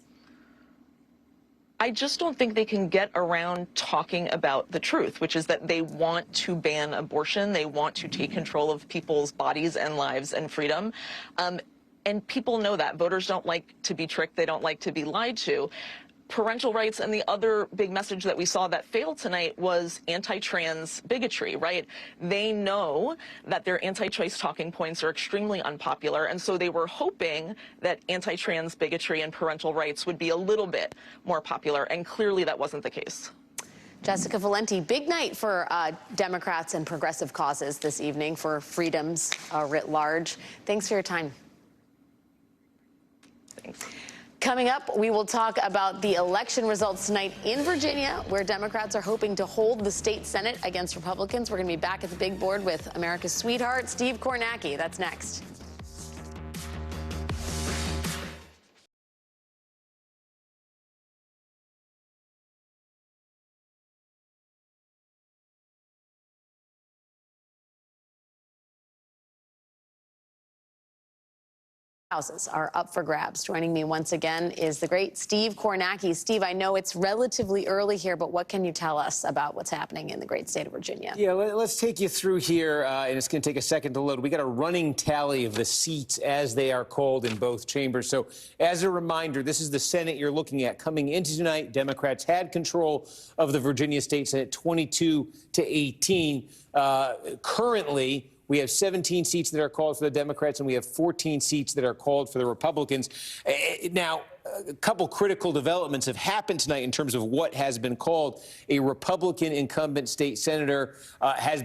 I just don't think they can get around talking about the truth, which is that they want to ban abortion. They want to take control of people's bodies and lives and freedom. And people know that. Voters don't like to be tricked. They don't like to be lied to. Parental rights and the other big message that we saw that failed tonight was anti-trans bigotry, right? They know that their anti-choice talking points are extremely unpopular, and so they were hoping that anti-trans bigotry and parental rights would be a little bit more popular, and clearly that wasn't the case. Jessica Valenti, big night for Democrats and progressive causes this evening, for freedoms writ large. Thanks for your time. Thanks. Coming up, we will talk about the election results tonight in Virginia, where Democrats are hoping to hold the state Senate against Republicans. We're going to be back at the big board with America's sweetheart, Steve Kornacki. That's next. Houses are up for grabs. Joining me once again is the great Steve Kornacki. Steve, I know it's relatively early here, but what can you tell us about what's happening in the great state of Virginia? Yeah, let's take you through here, and it's going to take a second to load. We got a running tally of the seats as they are called in both chambers. So as a reminder, this is the Senate you're looking at. Coming into tonight, Democrats had control of the Virginia State Senate 22-18. Currently, we have 17 seats that are called for the Democrats, and we have 14 seats that are called for the Republicans. Now, a couple critical developments have happened tonight in terms of what has been called. A Republican incumbent state senator has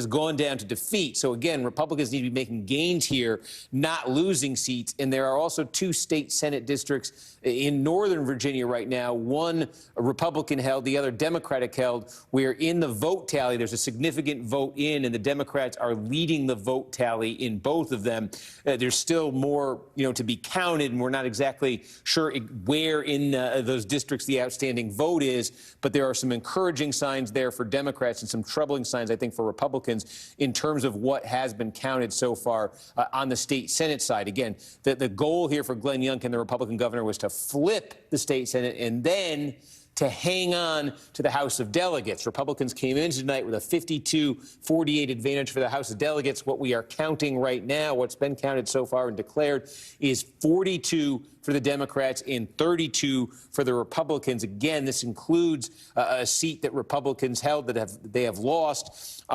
gone down to defeat. So again, Republicans need to be making gains here, not losing seats. And there are also two state Senate districts in Northern Virginia right now, one Republican held, the other Democratic held, where in the vote tally, there's a significant vote in, and the Democrats are leading the vote tally in both of them. There's still more, to be counted, and we're not exactly sure where in those districts the outstanding vote is, but there are some encouraging signs there for Democrats and some troubling signs, I think, for Republicans in terms of what has been counted so far on the state Senate side. Again, the goal here for Glenn Youngkin, the Republican governor, was to flip the state Senate and then to hang on to the House of Delegates. Republicans came in tonight with a 52-48 advantage for the House of Delegates. What we are counting right now, what's been counted so far and declared, is 42 for the Democrats and 32 for the Republicans. Again, this includes a seat that Republicans held that they have lost.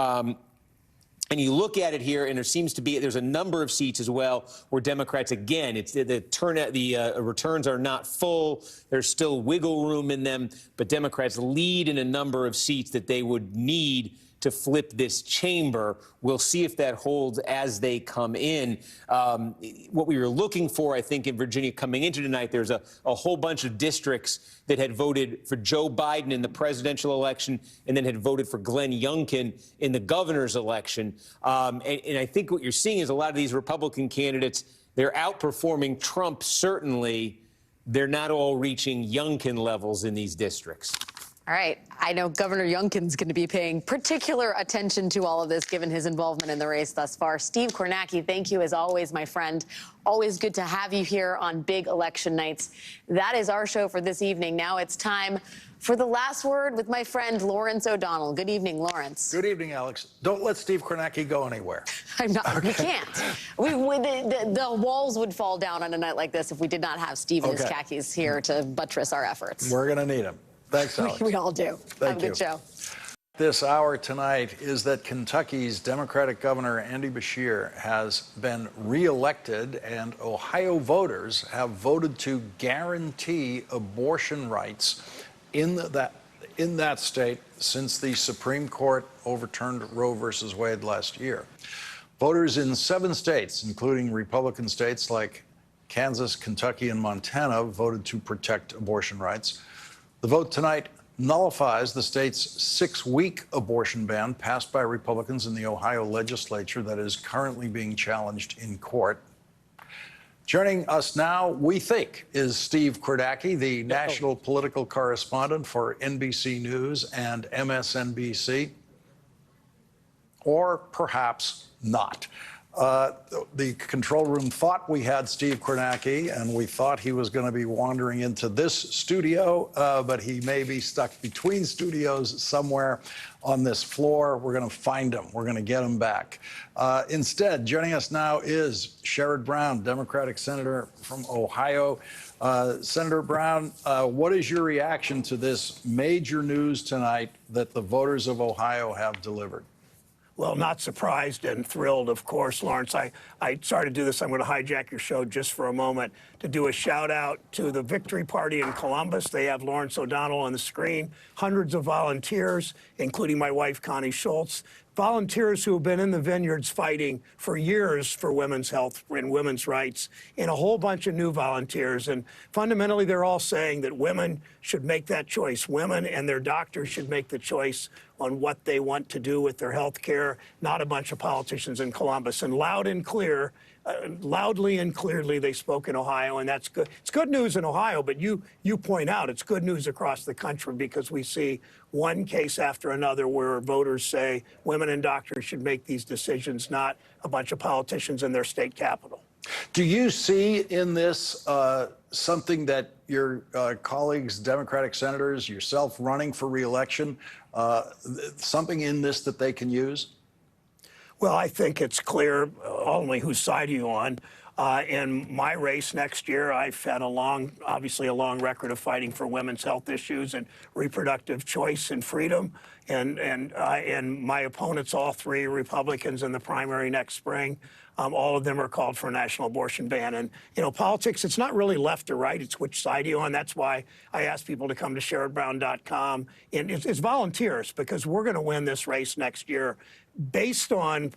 And you look at it here, and there's a number of seats as well where Democrats, again, it's the turnout, the returns are not full. There's still wiggle room in them, but Democrats lead in a number of seats that they would need to flip this chamber. We'll see if that holds as they come in. What we were looking for, I think, in Virginia coming into tonight, there's a whole bunch of districts that had voted for Joe Biden in the presidential election and then had voted for Glenn Youngkin in the governor's election. And I think what you're seeing is a lot of these Republican candidates, they're outperforming Trump, certainly. They're not all reaching Youngkin levels in these districts. All right. I know Governor Youngkin's going to be paying particular attention to all of this, given his involvement in the race thus far. Steve Kornacki, thank you as always, my friend. Always good to have you here on big election nights. That is our show for this evening. Now it's time for the last word with my friend Lawrence O'Donnell. Good evening, Lawrence. Good evening, Alex. Don't let Steve Kornacki go anywhere. I'm not. Okay. We can't. The walls would fall down on a night like this if we did not have Steve and his khakis here to buttress our efforts. We're going to need him. Thanks, Alex. We all do. Have a good show. This hour tonight is that Kentucky's Democratic Governor Andy Beshear has been reelected, and Ohio voters have voted to guarantee abortion rights in that state since the Supreme Court overturned Roe versus Wade last year. Voters in 7 states, including Republican states like Kansas, Kentucky, and Montana, voted to protect abortion rights. The vote tonight nullifies the state's 6-week abortion ban passed by Republicans in the Ohio legislature that is currently being challenged in court. Joining us now, we think, is Steve Kornacki, the national political correspondent for NBC News and MSNBC, or perhaps not. The control room thought we had Steve Kornacki, and we thought he was going to be wandering into this studio, but he may be stuck between studios somewhere on this floor. We're going to find him. We're going to get him back. Instead, joining us now is Sherrod Brown, Democratic Senator from Ohio. Senator Brown, what is your reaction to this major news tonight that the voters of Ohio have delivered? Well, not surprised and thrilled, of course, Lawrence. I sorry to do this. I'm going to hijack your show just for a moment to do a shout out to the Victory Party in Columbus. They have Lawrence O'Donnell on the screen, hundreds of volunteers, including my wife, Connie Schultz, volunteers who have been in the vineyards fighting for years for women's health and women's rights, and a whole bunch of new volunteers. And fundamentally, they're all saying that women should make that choice. Women and their doctors should make the choice on what they want to do with their health care, not a bunch of politicians in Columbus. And loudly and clearly, they spoke in Ohio, and that's good. It's good news in Ohio, but you point out it's good news across the country, because we see one case after another where voters say women and doctors should make these decisions, not a bunch of politicians in their state capital. Do you see in this something that your colleagues, Democratic senators, yourself running for re-election, something in this that they can use? Well, I think it's clear only whose side are you on. In my race next year, I've had obviously a long record of fighting for women's health issues and reproductive choice and freedom. And my opponents, all three Republicans in the primary next spring, all of them are called for a national abortion ban. And, you know, politics, it's not really left or right. It's which side are you on. That's why I ask people to come to SherrodBrown.com. And it's volunteers, because we're going to win this race next year based on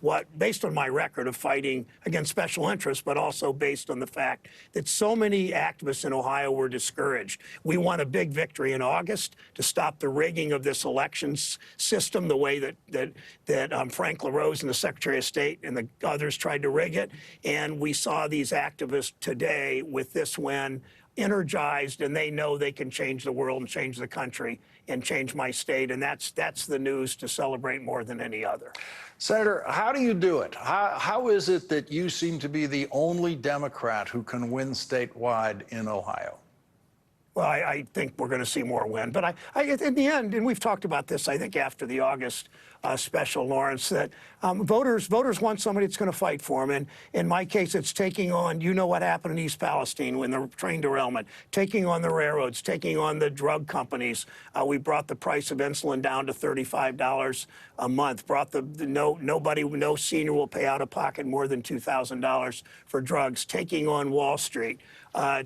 my record of fighting against special interests, but also based on the fact that so many activists in Ohio were discouraged. We won a big victory in August to stop the rigging of this elections system, the way that Frank LaRose and the Secretary of State and the others tried to rig it. And we saw these activists today with this win energized, and they know they can change the world and change the country and change my state. And that's the news to celebrate more than any other. Senator, how do you do it? How is it that you seem to be the only Democrat who can win statewide in Ohio? Well, I think we're going to see more win. But in the end, and we've talked about this, I think, after the August special, Lawrence, that voters want somebody that's going to fight for them. And in my case, it's taking on, you know what happened in East Palestine when the train derailment, taking on the railroads, taking on the drug companies. We brought the price of insulin down to $35 a month, brought no senior will pay out of pocket more than $2,000 for drugs, taking on Wall Street.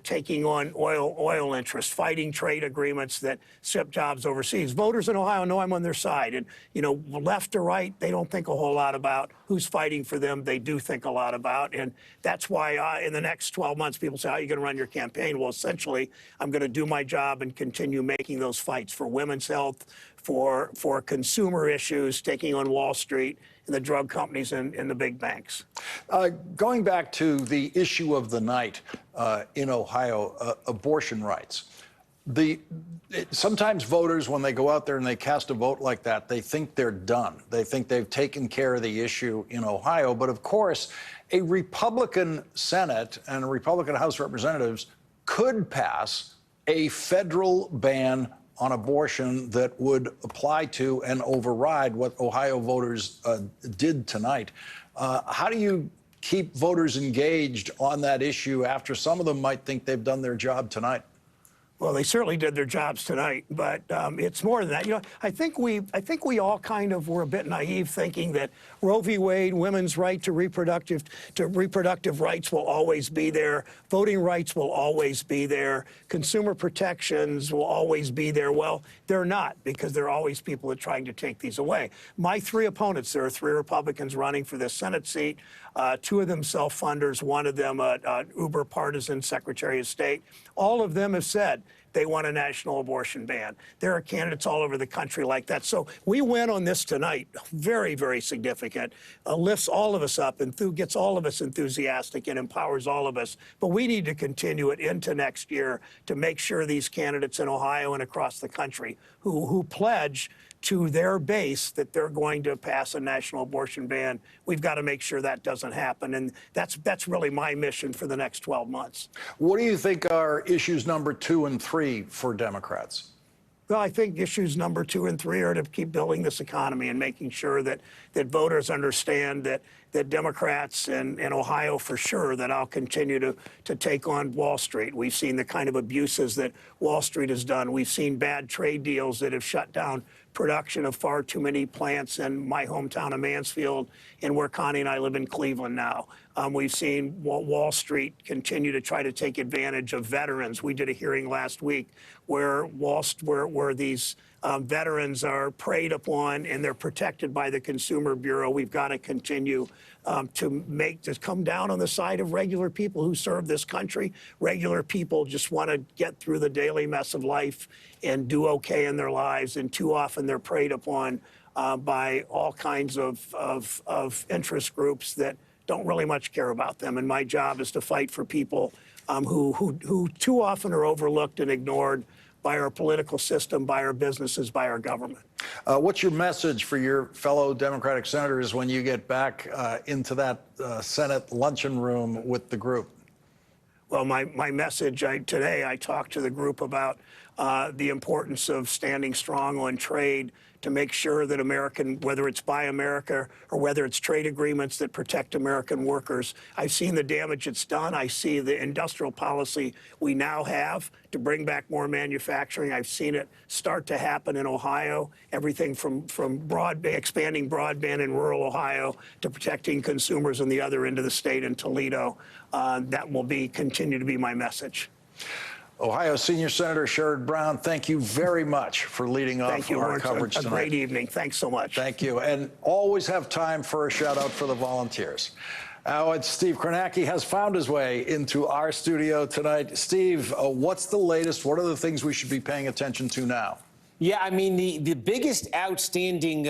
Taking on oil interests, fighting trade agreements that ship jobs overseas. Voters in Ohio know I'm on their side. And, you know, left or right, they don't think a whole lot about who's fighting for them. They do think a lot about. And that's why in the next 12 months, people say, how are you going to run your campaign? Well, essentially, I'm going to do my job and continue making those fights for women's health, for consumer issues, taking on Wall Street and the drug companies and the big banks. Going back to the issue of the night in Ohio, abortion rights. Sometimes voters, when they go out there and they cast a vote like that, they think they're done. They think they've taken care of the issue in Ohio. But of course, a Republican Senate and a Republican House of Representatives could pass a federal ban on abortion that would apply to and override what Ohio voters did tonight. How do you keep voters engaged on that issue after some of them might think they've done their job tonight? Well, they certainly did their jobs tonight, but it's more than that. You know, I think we all kind of were a bit naive, thinking that Roe v. Wade, women's right to reproductive rights will always be there, voting rights will always be there, consumer protections will always be there. Well, they're not, because there are always people that are trying to take these away. My three opponents, there are three Republicans running for this Senate seat. Two of them self-funders, one of them uber partisan Secretary of State. All of them have said they want a national abortion ban. There are candidates all over the country like that. So we win on this tonight, very, very significant, lifts all of us up and gets all of us enthusiastic and empowers all of us. But we need to continue it into next year to make sure these candidates in Ohio and across the country who pledge to their base that they're going to pass a national abortion ban, we've got to make sure that doesn't happen. And that's really my mission for the next 12 months. What do you think are issues number 2 and 3 for Democrats? Well, I think issues number 2 and 3 are to keep building this economy and making sure that voters understand that Democrats in Ohio, for sure, that I'll continue to take on Wall Street. We've seen the kind of abuses that Wall Street has done. We've seen bad trade deals that have shut down production of far too many plants in my hometown of Mansfield, and where Connie and I live in Cleveland now. We've seen Wall Street continue to try to take advantage of veterans. We did a hearing last week where these Veterans are preyed upon, and they're protected by the Consumer Bureau. We've got to continue to come down on the side of regular people who serve this country. Regular people just want to get through the daily mess of life and do okay in their lives, and too often they're preyed upon by all kinds of interest groups that don't really much care about them. And my job is to fight for people who too often are overlooked and ignored by our political system, by our businesses, by our government. What's your message for your fellow Democratic senators when you get back into that Senate luncheon room with the group? Well, my message today, I talked to the group about the importance of standing strong on trade to make sure that whether it's Buy America or whether it's trade agreements that protect American workers. I've seen the damage it's done. I see the industrial policy we now have to bring back more manufacturing. I've seen it start to happen in Ohio, everything from expanding broadband in rural Ohio to protecting consumers on the other end of the state in Toledo. That will continue to be my message. Ohio Senior Senator Sherrod Brown, thank you very much for leading off our coverage tonight. A great evening. Thanks so much. Thank you. And always have time for a shout out for the volunteers. Now, Steve Kornacki has found his way into our studio tonight. Steve, what's the latest? What are the things we should be paying attention to now? Yeah, I mean, the biggest outstanding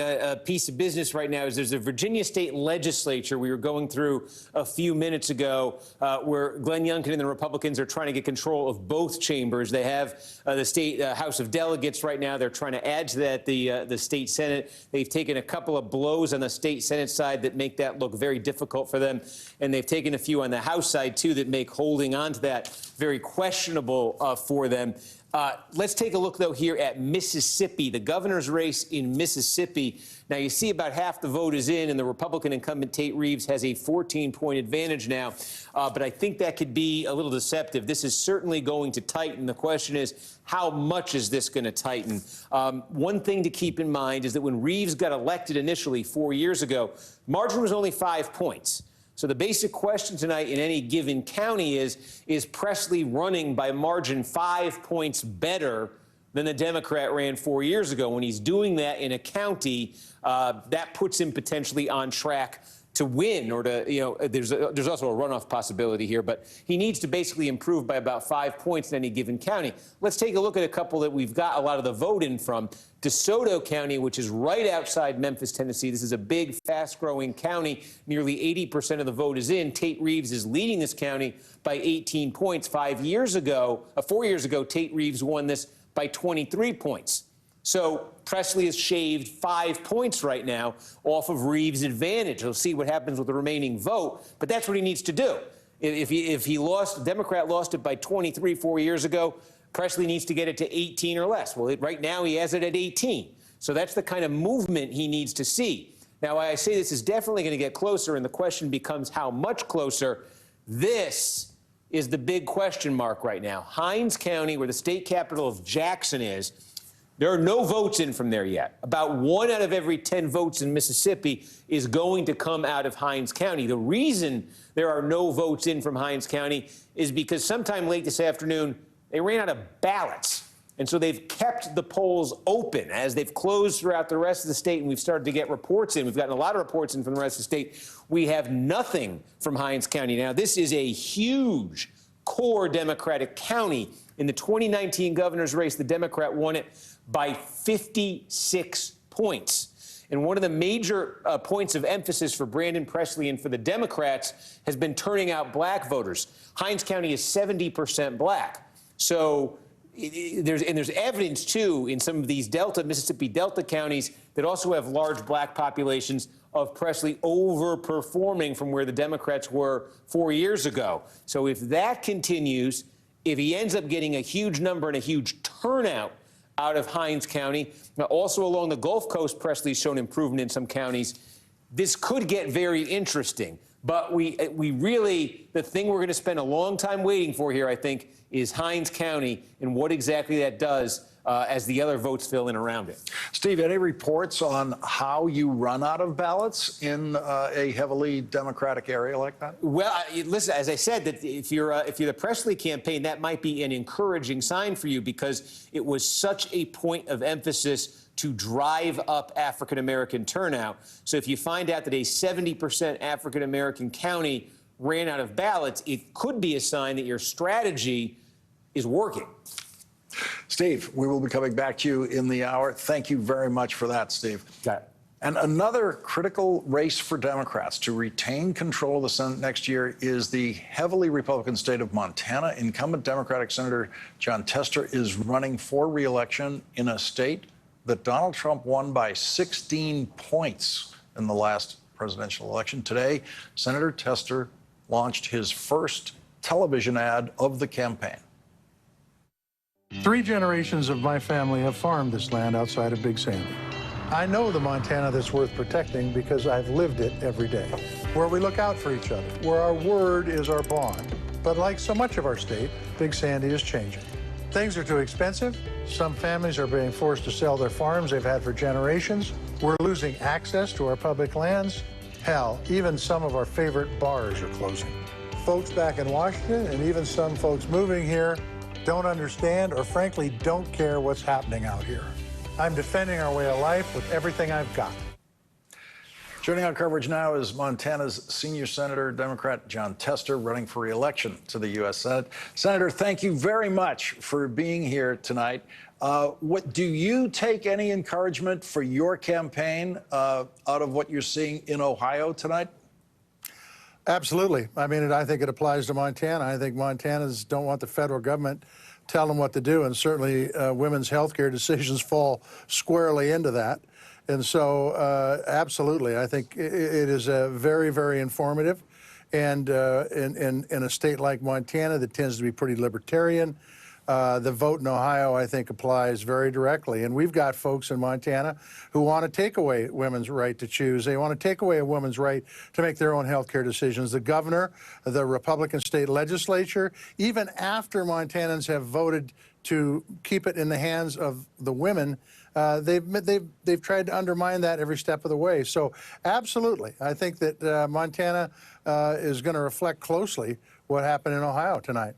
piece of business right now is there's a Virginia state legislature we were going through a few minutes ago where Glenn Youngkin and the Republicans are trying to get control of both chambers. They have the state House of Delegates right now. They're trying to add to that the state Senate. They've taken a couple of blows on the state Senate side that make that look very difficult for them. And they've taken a few on the House side, too, that make holding on to that very questionable for them. Let's take a look, though, here at Mississippi, the governor's race in Mississippi. Now, you see about half the vote is in, and the Republican incumbent Tate Reeves has a 14-point advantage now. But I think that could be a little deceptive. This is certainly going to tighten. The question is, how much is this going to tighten? One thing to keep in mind is that when Reeves got elected initially 4 years ago, margin was only 5 points. So the basic question tonight in any given county is Presley running by margin 5 points better than the Democrat ran 4 years ago? When he's doing that in a county, that puts him potentially on track to win, or to, there's also a runoff possibility here, but he needs to basically improve by about 5 points in any given county. Let's take a look at a couple that we've got a lot of the vote in from. DeSoto County, which is right outside Memphis, Tennessee. This is a big, fast-growing county. Nearly 80% of the vote is in. Tate Reeves is leading this county by 18 points. 4 years ago, Tate Reeves won this by 23 points. So Presley has shaved 5 points right now off of Reeves' advantage. We'll see what happens with the remaining vote, but that's what he needs to do. If he lost, Democrat lost it by 23 4 years ago, Presley needs to get it to 18 or less. Well, right now he has it at 18. So that's the kind of movement he needs to see. Now, I say this is definitely going to get closer, and the question becomes how much closer. This is the big question mark right now. Hines County, where the state capital of Jackson is, there are no votes in from there yet. About 1 out of every 10 votes in Mississippi is going to come out of Hines County. The reason there are no votes in from Hines County is because sometime late this afternoon, they ran out of ballots. And so they've kept the polls open as they've closed throughout the rest of the state, and we've started to get reports in. We've gotten a lot of reports in from the rest of the state. We have nothing from Hines County. Now, this is a huge core Democratic county. In the 2019 governor's race, the Democrat won it by 56 points. And one of the major points of emphasis for Brandon Presley and for the Democrats has been turning out black voters. Hines County is 70% black. So there's evidence, too, in some of these Mississippi Delta counties that also have large black populations of Presley overperforming from where the Democrats were 4 years ago. So if that continues, if he ends up getting a huge number and a huge turnout out of Hines County, now also along the Gulf Coast, Presley's shown improvement in some counties, this could get very interesting. But we really, the thing we're going to spend a long time waiting for here, I think, is Hines County and what exactly that does as the other votes fill in around it. Steve, any reports on how you run out of ballots in a heavily Democratic area like that? Well, listen, as I said, that if you're the Presley campaign, that might be an encouraging sign for you, because it was such a point of emphasis to drive up African-American turnout. So if you find out that a 70% African-American county ran out of ballots, it could be a sign that your strategy is working. Steve, we will be coming back to you in the hour. Thank you very much for that, Steve. Got it. And another critical race for Democrats to retain control of the Senate next year is the heavily Republican state of Montana. Incumbent Democratic Senator Jon Tester is running for re-election in a state that Donald Trump won by 16 points in the last presidential election. Today, Senator Tester launched his first television ad of the campaign. 3 generations of my family have farmed this land outside of Big Sandy. I know the Montana that's worth protecting because I've lived it every day, where we look out for each other, where our word is our bond. But like so much of our state, Big Sandy is changing. Things are too expensive. Some families are being forced to sell their farms they've had for generations. We're losing access to our public lands. Hell, even some of our favorite bars are closing. Folks back in Washington, and even some folks moving here, don't understand or frankly don't care what's happening out here. I'm defending our way of life with everything I've got. Joining our coverage now is Montana's senior senator, Democrat Jon Tester, running for re-election to the U.S. Senate. Senator, thank you very much for being here tonight. Do you take any encouragement for your campaign out of what you're seeing in Ohio tonight? Absolutely. I mean, I think it applies to Montana. I think Montanans don't want the federal government telling them what to do, and certainly women's health care decisions fall squarely into that. And so, absolutely, I think it is very, very informative. And in a state like Montana that tends to be pretty libertarian, the vote in Ohio, I think, applies very directly. And we've got folks in Montana who want to take away women's right to choose. They want to take away a woman's right to make their own health care decisions. The governor, the Republican state legislature, even after Montanans have voted to keep it in the hands of the women, they've tried to undermine that every step of the way. So absolutely, I think that Montana is going to reflect closely what happened in Ohio tonight.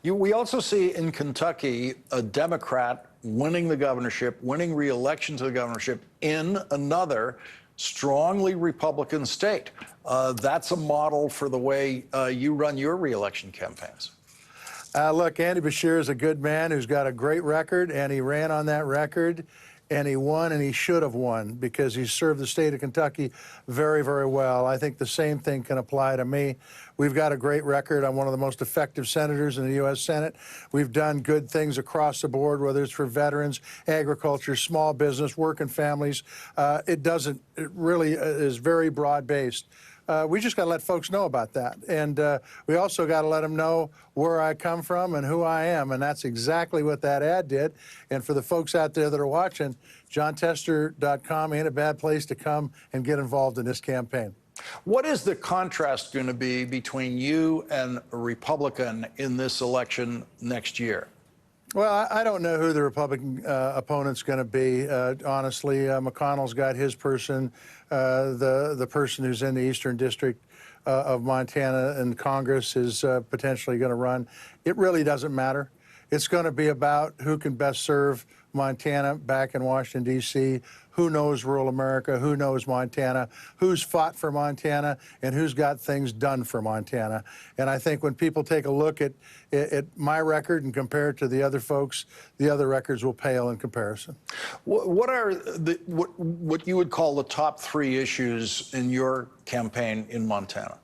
We also see in Kentucky a Democrat winning the governorship, winning re-election to the governorship in another strongly Republican state. That's a model for the way you run your re-election campaigns. Look, Andy Beshear is a good man who's got a great record, and he ran on that record, and he won, and he should have won because he served the state of Kentucky very, very well. I think the same thing can apply to me. We've got a great record. I'm one of the most effective senators in the U.S. Senate. We've done good things across the board, whether it's for veterans, agriculture, small business, working families. It really is very broad-based. We just got to let folks know about that. And we also got to let them know where I come from and who I am. And that's exactly what that ad did. And for the folks out there that are watching, JonTester.com ain't a bad place to come and get involved in this campaign. What is the contrast going to be between you and a Republican in this election next year? Well, I don't know who the Republican opponent's going to be. Honestly, McConnell's got his person, the person who's in the Eastern District of Montana in Congress is potentially going to run. It really doesn't matter. It's going to be about who can best serve Montana back in Washington, D.C., who knows rural America, who knows Montana, who's fought for Montana, and who's got things done for Montana. And I think when people take a look at my record and compare it to the other folks, the other records will pale in comparison. What are what you would call the top 3 issues in your campaign in Montana?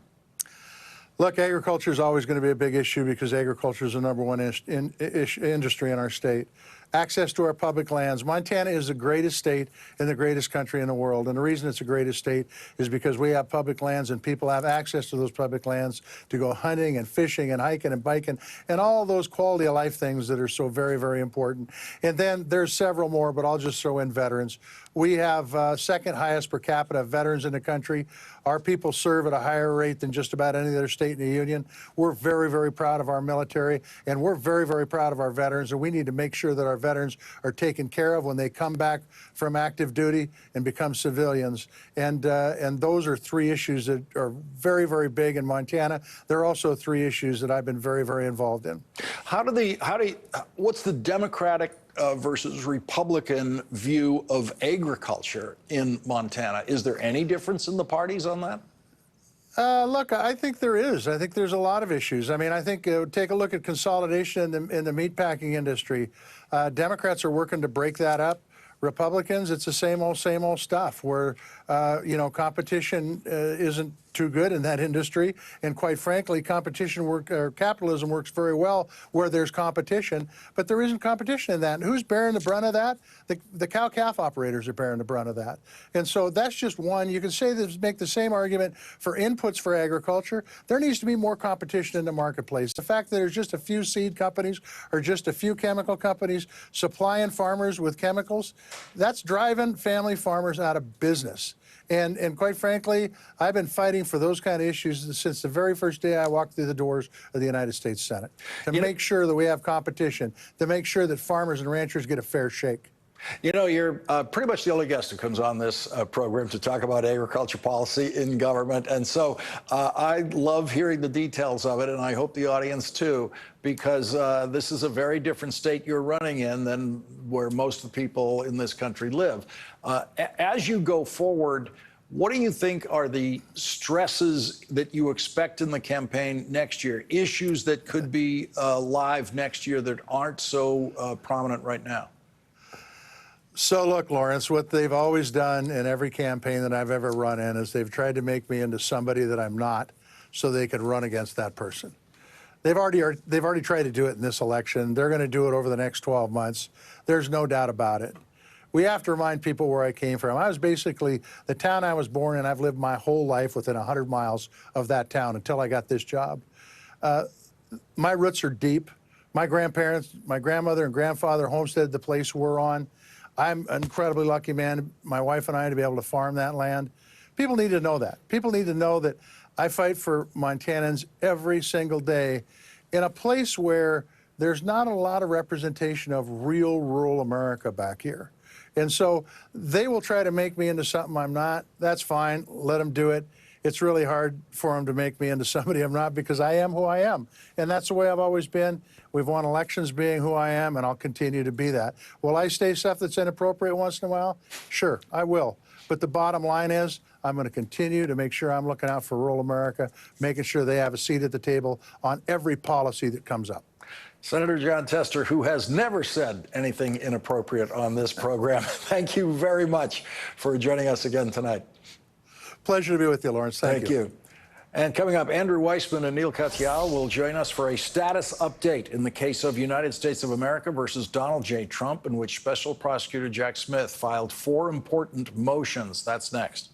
Look, agriculture is always going to be a big issue because agriculture is the #1 industry in our state. Access to our public lands. Montana is the greatest state in the greatest country in the world. And the reason it's the greatest state is because we have public lands and people have access to those public lands to go hunting and fishing and hiking and biking and all those quality of life things that are so very, very important. And then there's several more, but I'll just throw in veterans. We have second highest per capita veterans in the country. Our people serve at a higher rate than just about any other state in the union. We're very, very proud of our military, and we're very, very proud of our veterans, and we need to make sure that our veterans are taken care of when they come back from active duty and become civilians. And those are three issues that are very, very big in Montana. There are also three issues that I've been very, very involved in. What's the Democratic versus Republican view of agriculture in Montana? Is there any difference in the parties on that? Look, I think there is. I think there's a lot of issues. I mean, I think take a look at consolidation in the meatpacking industry. Democrats are working to break that up. Republicans, it's the same old stuff where, you know, competition isn't too good in that industry. And quite frankly, capitalism works very well where there's competition, but there isn't competition in that. And who's bearing the brunt of that? The cow-calf operators are bearing the brunt of that. And so that's just one. You can say this, make the same argument for inputs for agriculture. There needs to be more competition in the marketplace. The fact that there's just a few seed companies or just a few chemical companies supplying farmers with chemicals, that's driving family farmers out of business. And quite frankly, I've been fighting for those kind of issues since the very first day I walked through the doors of the United States Senate, to make sure that we have competition, to make sure that farmers and ranchers get a fair shake. You know, you're pretty much the only guest who comes on this program to talk about agriculture policy in government. And so I love hearing the details of it, and I hope the audience too, because this is a very different state you're running in than where most of the people in this country live. As you go forward, what do you think are the stresses that you expect in the campaign next year? Issues that could be live next year that aren't so prominent right now? So look, Lawrence, what they've always done in every campaign that I've ever run in is they've tried to make me into somebody that I'm not so they could run against that person. They've already tried to do it in this election. They're going to do it over the next 12 months. There's no doubt about it. We have to remind people where I came from. I was basically, the town I was born in, I've lived my whole life within 100 miles of that town until I got this job. My roots are deep. My grandparents, my grandmother and grandfather homesteaded the place we're on. I'm an incredibly lucky man, my wife and I, to be able to farm that land. People need to know that. People need to know that I fight for Montanans every single day in a place where there's not a lot of representation of real rural America back here. And so they will try to make me into something I'm not. That's fine. Let them do it. It's really hard for them to make me into somebody I'm not because I am who I am. And that's the way I've always been. We've won elections being who I am, and I'll continue to be that. Will I say stuff that's inappropriate once in a while? Sure, I will. But the bottom line is I'm going to continue to make sure I'm looking out for rural America, making sure they have a seat at the table on every policy that comes up. Senator Jon Tester, who has never said anything inappropriate on this program, thank you very much for joining us again tonight. Pleasure to be with you, Lawrence. Thank you. And coming up, Andrew Weissman and Neil Katyal will join us for a status update in the case of United States of America versus Donald J. Trump, in which Special Prosecutor Jack Smith filed 4 important motions. That's next.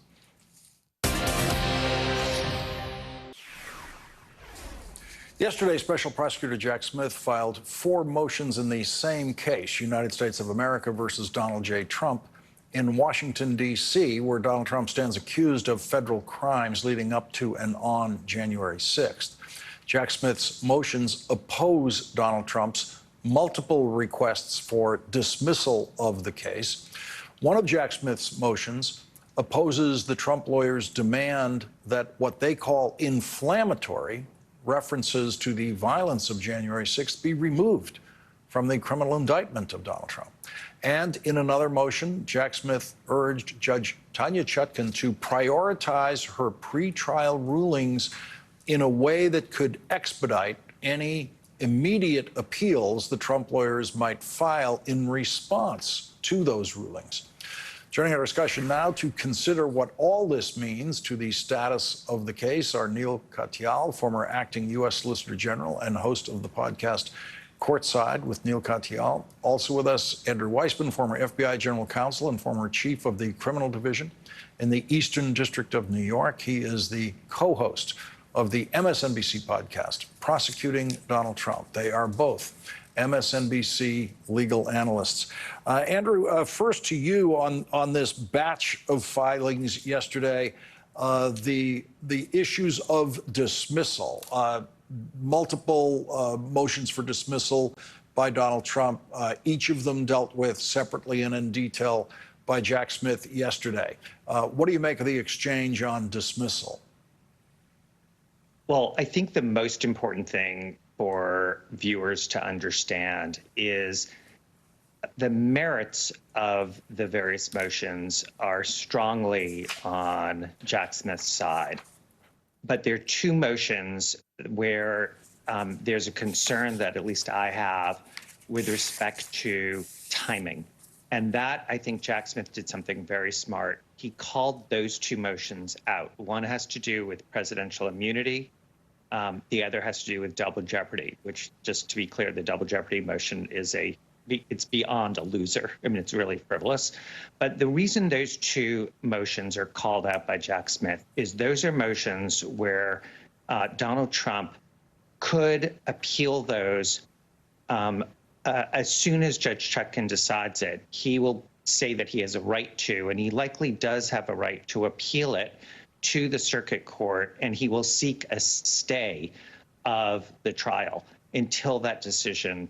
Yesterday, Special Prosecutor Jack Smith filed 4 motions in the same case, United States of America versus Donald J. Trump, in Washington, D.C., where Donald Trump stands accused of federal crimes leading up to and on January 6th. Jack Smith's motions oppose Donald Trump's multiple requests for dismissal of the case. One of Jack Smith's motions opposes the Trump lawyers' demand that what they call inflammatory references to the violence of January 6th be removed from the criminal indictment of Donald Trump. And in another motion, Jack Smith urged Judge Tanya Chutkan to prioritize her pretrial rulings in a way that could expedite any immediate appeals the Trump lawyers might file in response to those rulings. Joining our discussion now to consider what all this means to the status of the case are Neil Katyal, former acting U.S. Solicitor General and host of the podcast Courtside with Neil Katyal. Also with us, Andrew Weissman, former FBI General Counsel and former Chief of the Criminal Division in the Eastern District of New York. He is the co-host of the MSNBC podcast, Prosecuting Donald Trump. They are both MSNBC legal analysts. Andrew, first to you on this batch of filings yesterday, the issues of dismissal, multiple motions for dismissal by Donald Trump, each of them dealt with separately and in detail by Jack Smith yesterday. What do you make of the exchange on dismissal? Well, I think the most important thing for viewers to understand is the merits of the various motions are strongly on Jack Smith's side. But there are two motions where there's a concern that at least I have with respect to timing. And that, I think Jack Smith did something very smart. He called those two motions out. One has to do with presidential immunity. The other has to do with double jeopardy, which, just to be clear, the double jeopardy motion is it's beyond a loser. I mean, it's really frivolous. But the reason those two motions are called out by Jack Smith is those are motions where Donald Trump could appeal those as soon as Judge Chutkan decides it. He will say that he has a right to, and he likely does have a right to appeal it to the circuit court, and he will seek a stay of the trial until that decision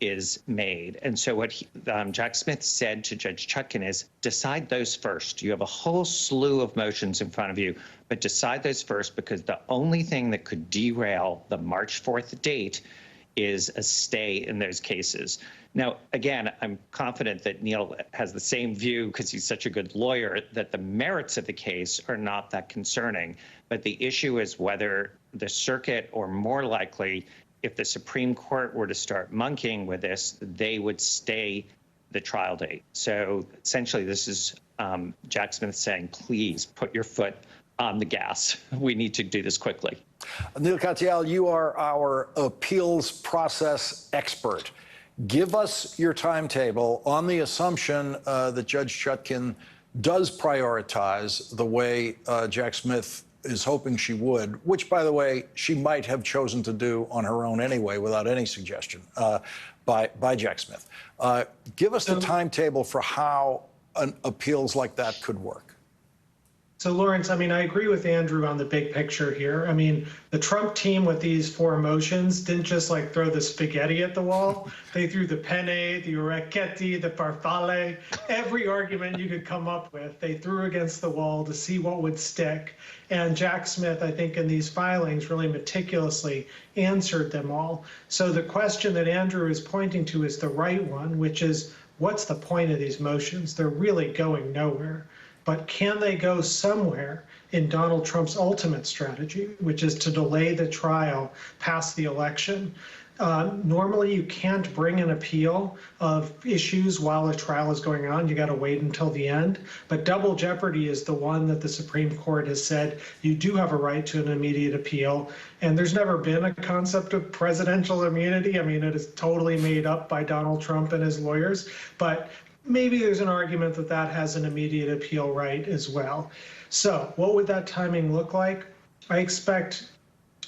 is made. And so what Jack Smith said to Judge Chutkan is, decide those first. You have a whole slew of motions in front of you, but decide those first, because the only thing that could derail the March 4th date is a stay in those cases. Now, again, I'm confident that Neil has the same view, because he's such a good lawyer, that the merits of the case are not that concerning. But the issue is whether the circuit, or more likely, if the Supreme Court were to start monkeying with this, they would stay the trial date. So essentially, this is Jack Smith saying, please put your foot on the gas. We need to do this quickly. Neil Katyal, you are our appeals process expert. Give us your timetable on the assumption that Judge Chutkan does prioritize the way Jack Smith is hoping she would, which, by the way, she might have chosen to do on her own anyway without any suggestion by Jack Smith. Give us the timetable for how an appeals like that could work. So, Lawrence, I mean, I agree with Andrew on the big picture here. I mean, the Trump team with these four motions didn't just like throw the spaghetti at the wall. They threw the penne, the orecchiette, the farfalle, every argument you could come up with. They threw against the wall to see what would stick. And Jack Smith, I think, in these filings really meticulously answered them all. So the question that Andrew is pointing to is the right one, which is, what's the point of these motions? They're really going nowhere. But can they go somewhere in Donald Trump's ultimate strategy, which is to delay the trial past the election? Normally, you can't bring an appeal of issues while a trial is going on. You got to wait until the end. But double jeopardy is the one that the Supreme Court has said you do have a right to an immediate appeal. And there's never been a concept of presidential immunity. I mean, it is totally made up by Donald Trump and his lawyers. But maybe there's an argument that that has an immediate appeal right as well. So what would that timing look like? I expect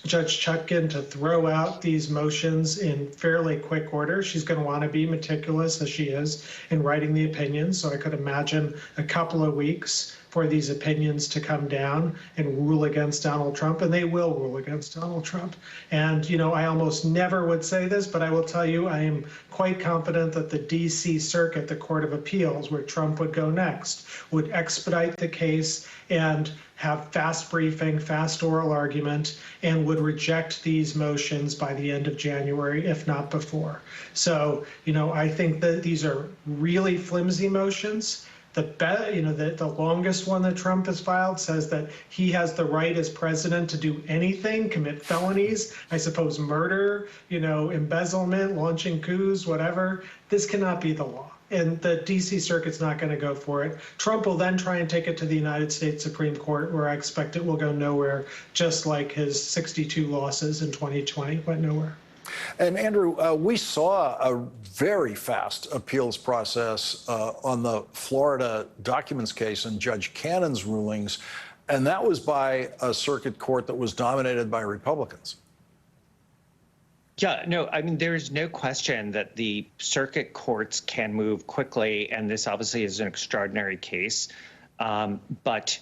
Judge Chutkan to throw out these motions in fairly quick order. She's going to want to be meticulous, as she is, in writing the opinions. So I could imagine a couple of weeks for these opinions to come down and rule against Donald Trump, and they will rule against Donald Trump. And, you know, I almost never would say this, but I will tell you, I am quite confident that the D.C. Circuit, the Court of Appeals, where Trump would go next, would expedite the case and have fast briefing, fast oral argument, and would reject these motions by the end of January, if not before. So, you know, I think that these are really flimsy motions. The longest one that Trump has filed says that he has the right as president to do anything, commit felonies, I suppose murder, you know, embezzlement, launching coups, whatever. This cannot be the law. And the D.C. Circuit's not going to go for it. Trump will then try and take it to the United States Supreme Court, where I expect it will go nowhere, just like his 62 losses in 2020 went nowhere. And Andrew, we saw a very fast appeals process on the Florida documents case and Judge Cannon's rulings, and that was by a circuit court that was dominated by Republicans. Yeah, no, I mean, there's no question that the circuit courts can move quickly, and this obviously is an extraordinary case. But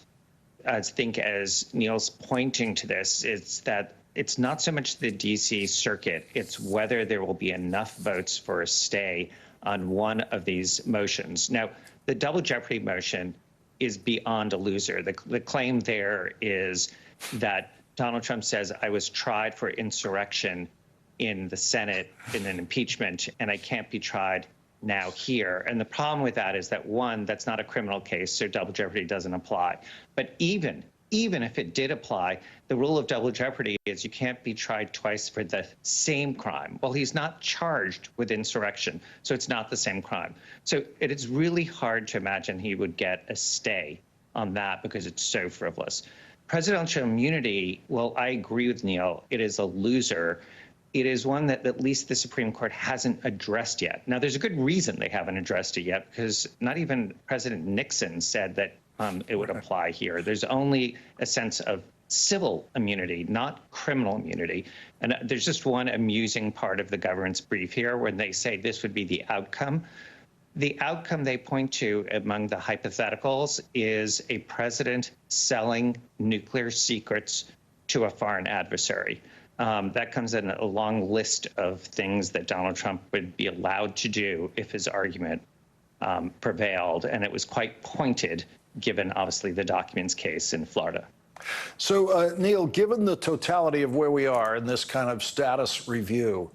I think, as Neil's pointing to this, it's that it's not so much the D.C. circuit, it's whether there will be enough votes for a stay on one of these motions. Now, the double jeopardy motion is beyond a loser. The claim there is that Donald Trump says, I was tried for insurrection in the Senate in an impeachment, and I can't be tried now here. And the problem with that is that, one, that's not a criminal case, so double jeopardy doesn't apply. But even if it did apply, the rule of double jeopardy is you can't be tried twice for the same crime. Well, he's not charged with insurrection, so it's not the same crime. So it is really hard to imagine he would get a stay on that because it's so frivolous. Presidential immunity, well, I agree with Neil. It is a loser. It is one that at least the Supreme Court hasn't addressed yet. Now, there's a good reason they haven't addressed it yet, because not even President Nixon said that it would apply here. There's only a sense of civil immunity, not criminal immunity. And there's just one amusing part of the government's brief here when they say this would be the outcome. The outcome they point to among the hypotheticals is a president selling nuclear secrets to a foreign adversary. That comes in a long list of things that Donald Trump would be allowed to do if his argument prevailed. And it was quite pointed, given, obviously, the documents case in Florida. So, Neil, given the totality of where we are in this kind of status review,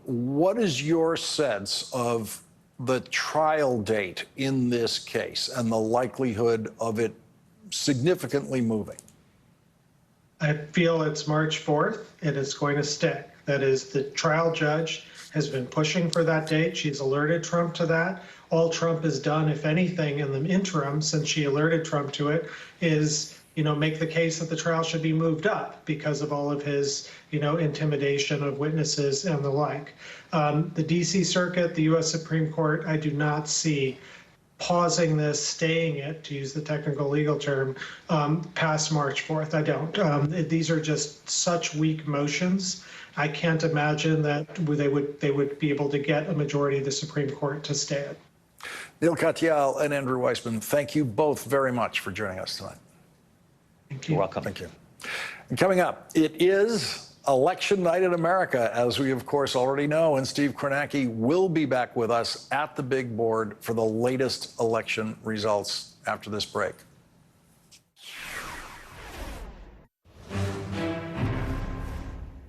what is your sense of the trial date in this case and the likelihood of it significantly moving? I feel it's March 4th. It is going to stick. That is, the trial judge has been pushing for that date. She's alerted Trump to that. All Trump has done, if anything, in the interim, since she alerted Trump to it, is, make the case that the trial should be moved up because of all of his, intimidation of witnesses and the like. The D.C. Circuit, the U.S. Supreme Court, I do not see pausing this, staying it, to use the technical legal term, past March 4th. I don't. These are just such weak motions. I can't imagine that they would be able to get a majority of the Supreme Court to stay it. Neil Katyal and Andrew Weissman, thank you both very much for joining us tonight. Thank you. You're welcome. Thank you. And coming up, it is election night in America, as we, of course, already know, and Steve Kornacki will be back with us at the big board for the latest election results after this break.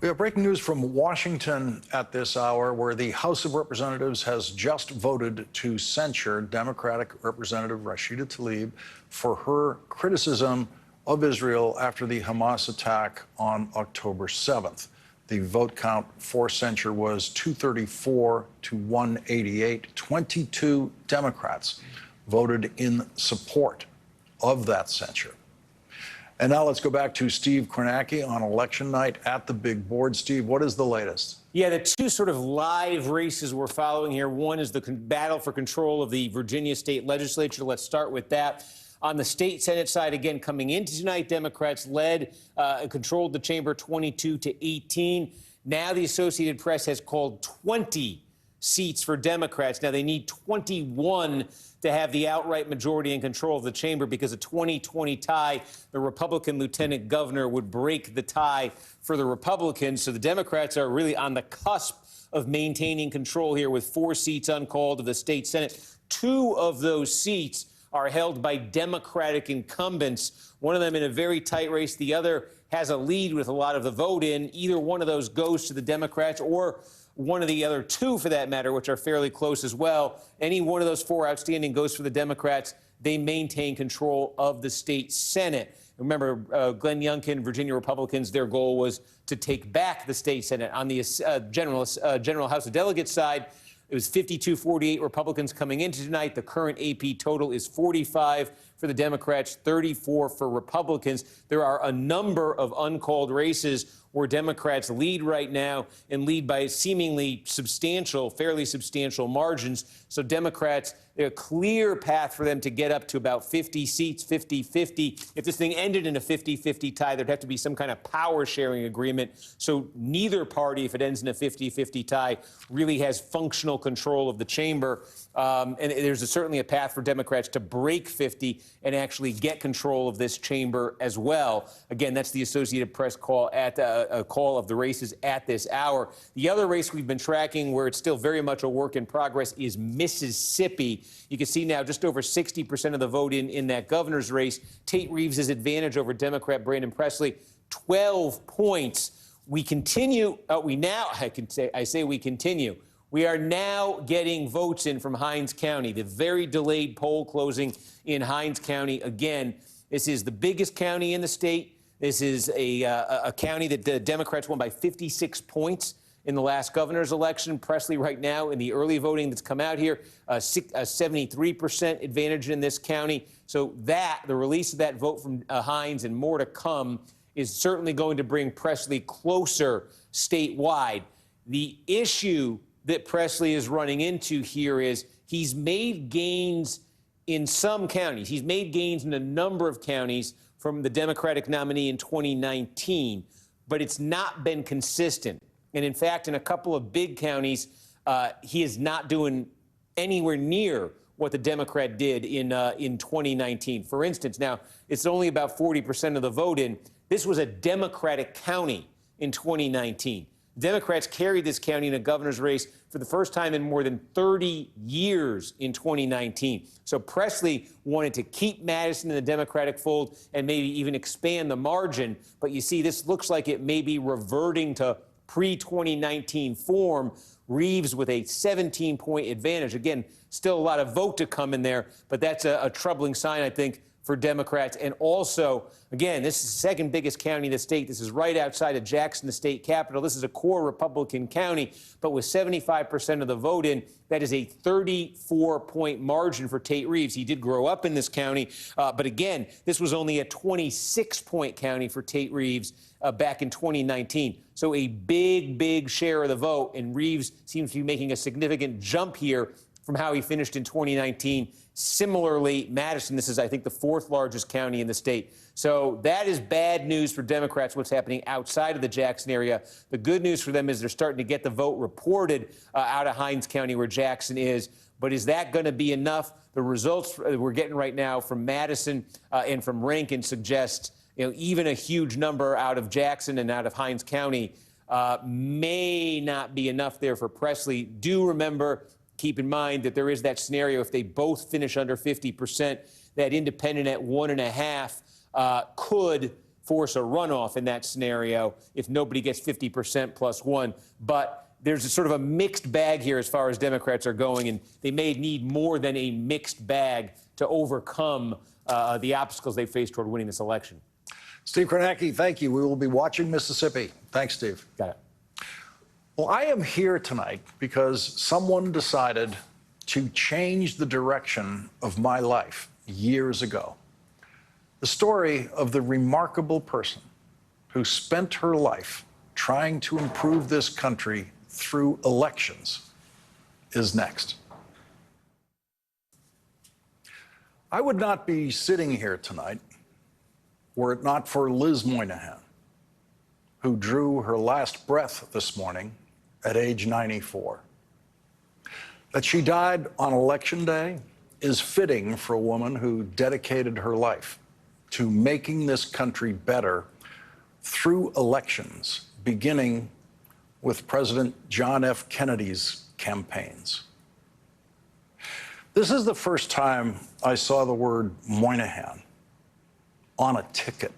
We have breaking news from Washington at this hour, where the House of Representatives has just voted to censure Democratic Representative Rashida Tlaib for her criticism of Israel after the Hamas attack on October 7th. The vote count for censure was 234 to 188. 22 Democrats voted in support of that censure. And now let's go back to Steve Kornacki on election night at the big board. Steve, what is the latest? Yeah, the two sort of live races we're following here. One is the battle for control of the Virginia state legislature. Let's start with that. On the state Senate side, again, coming into tonight, Democrats led and controlled the chamber 22 to 18. Now the Associated Press has called 20 seats for Democrats. Now they need 21 to have the outright majority and control of the chamber, because a 20-20 tie, the Republican lieutenant governor would break the tie for the Republicans. So the Democrats are really on the cusp of maintaining control here with 4 seats uncalled of the state Senate. 2 of those seats are held by Democratic incumbents, one of them in a very tight race. The other has a lead with a lot of the vote in. Either one of those goes to the Democrats, or one of the other 2, for that matter, which are fairly close as well. Any one of those 4 outstanding goes for the Democrats. They maintain control of the state Senate. Remember, Glenn Youngkin, Virginia Republicans, their goal was to take back the state Senate. On the General House of Delegates side, it was 52-48 Republicans coming into tonight. The current AP total is 45 for the Democrats, 34 for Republicans. There are a number of uncalled races where Democrats lead right now, and lead by seemingly substantial, fairly substantial margins. So Democrats, a clear path for them to get up to about 50 seats, 50-50. If this thing ended in a 50-50 tie, there'd have to be some kind of power-sharing agreement. So neither party, if it ends in a 50-50 tie, really has functional control of the chamber. And there's certainly a path for Democrats to break 50 and actually get control of this chamber as well. Again, that's the Associated Press call at a call of the races at this hour. The other race we've been tracking, where it's still very much a work in progress, is Mississippi. You can see now just over 60% of the vote in that governor's race. Tate Reeves' advantage over Democrat Brandon Presley, 12 points. We continue. I say we continue. We are now getting votes in from Hines County, the very delayed poll closing in Hines County. Again, this is the biggest county in the state. This is a county that the Democrats won by 56 points in the last governor's election. Presley right now in the early voting that's come out here, a 73% advantage in this county. So the release of that vote from Hines and more to come is certainly going to bring Presley closer statewide. The issue that Presley is running into here is he's made gains in some counties. He's made gains in a number of counties from the Democratic nominee in 2019, but it's not been consistent. And in fact, in a couple of big counties, he is not doing anywhere near what the Democrat did in 2019. For instance, now, it's only about 40% of the vote in. This was a Democratic county in 2019. Democrats carried this county in a governor's race for the first time in more than 30 years in 2019. So Presley wanted to keep Madison in the Democratic fold and maybe even expand the margin. But you see, this looks like it may be reverting to pre-2019 form. Reeves with a 17-point advantage. Again, still a lot of vote to come in there, but that's a troubling sign, I think, for Democrats. And also, again, this is the second biggest county in the state. This is right outside of Jackson, the state capital. This is a core Republican county, but with 75% of the vote in, that is a 34-point margin for Tate Reeves. He did grow up in this county, but again, this was only a 26-point county for Tate Reeves back in 2019. So a big share of the vote, and Reeves seems to be making a significant jump here from how he finished in 2019. Similarly, Madison, this is, I think, the fourth largest county in the state. So that is bad news for Democrats, what's happening outside of the Jackson area. The good news for them is they're starting to get the vote reported out of Hines County, where Jackson is. But is that going to be enough? The results we're getting right now from Madison and from Rankin suggest, even a huge number out of Jackson and out of Hines County may not be enough there for Presley. Do remember, keep in mind that there is that scenario if they both finish under 50%, that independent at 1.5 could force a runoff in that scenario if nobody gets 50% plus one. But there's a sort of a mixed bag here as far as Democrats are going, and they may need more than a mixed bag to overcome the obstacles they face toward winning this election. Steve Kornacki, thank you. We will be watching Mississippi. Thanks, Steve. Got it. Well, I am here tonight because someone decided to change the direction of my life years ago. The story of the remarkable person who spent her life trying to improve this country through elections is next. I would not be sitting here tonight were it not for Liz Moynihan, who drew her last breath this morning at age 94. That she died on Election Day is fitting for a woman who dedicated her life to making this country better through elections, beginning with President John F. Kennedy's campaigns. This is the first time I saw the word Moynihan on a ticket,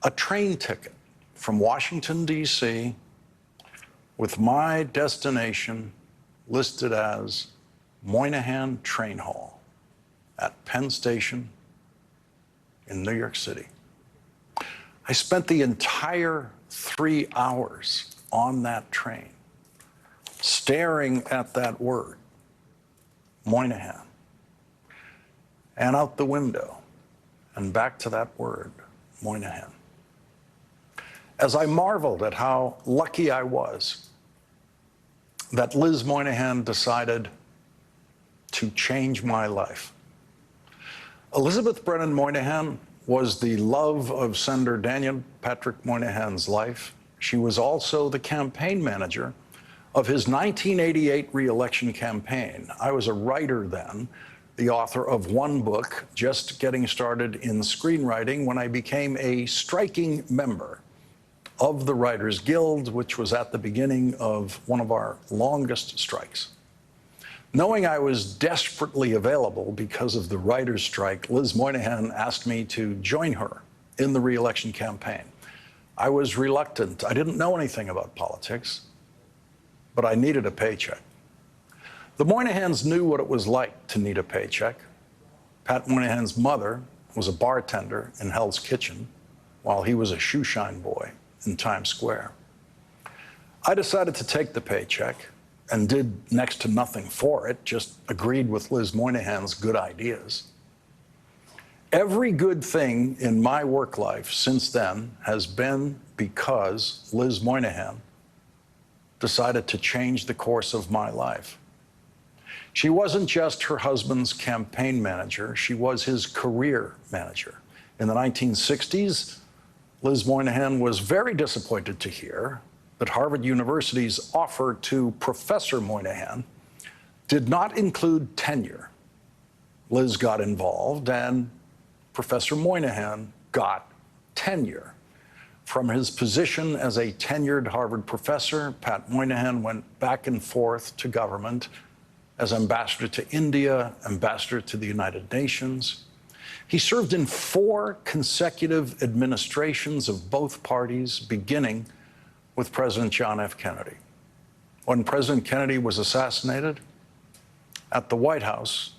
a train ticket from Washington, D.C., with my destination listed as Moynihan Train Hall at Penn Station in New York City. I spent the entire 3 hours on that train staring at that word, Moynihan, and out the window and back to that word, Moynihan, as I marveled at how lucky I was that Liz Moynihan decided to change my life. Elizabeth Brennan Moynihan was the love of Senator Daniel Patrick Moynihan's life. She was also the campaign manager of his 1988 re-election campaign. I was a writer then, the author of one book, just getting started in screenwriting, when I became a striking member of the Writers Guild, which was at the beginning of one of our longest strikes. Knowing I was desperately available because of the writers' strike, Liz Moynihan asked me to join her in the re-election campaign. I was reluctant. I didn't know anything about politics, but I needed a paycheck. The Moynihans knew what it was like to need a paycheck. Pat Moynihan's mother was a bartender in Hell's Kitchen while he was a shoeshine boy in Times Square. I decided to take the paycheck and did next to nothing for it, just agreed with Liz Moynihan's good ideas. Every good thing in my work life since then has been because Liz Moynihan decided to change the course of my life. She wasn't just her husband's campaign manager, she was his career manager. In the 1960s, Liz Moynihan was very disappointed to hear that Harvard University's offer to Professor Moynihan did not include tenure. Liz got involved, and Professor Moynihan got tenure. From his position as a tenured Harvard professor, Pat Moynihan went back and forth to government as ambassador to India, ambassador to the United Nations. He served in 4 consecutive administrations of both parties, beginning with President John F. Kennedy. When President Kennedy was assassinated, at the White House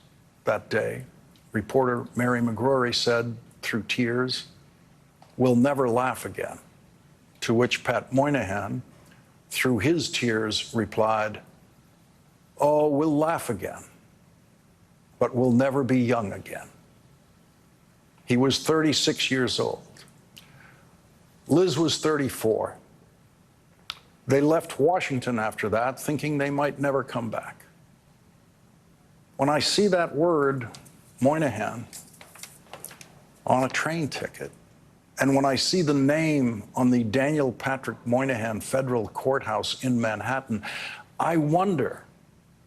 that day, reporter Mary McGrory said through tears, "We'll never laugh again." To which Pat Moynihan, through his tears, replied, "Oh, we'll laugh again, but we'll never be young again." He was 36 years old. Liz was 34. They left Washington after that, thinking they might never come back. When I see that word, Moynihan, on a train ticket, and when I see the name on the Daniel Patrick Moynihan Federal Courthouse in Manhattan, I wonder,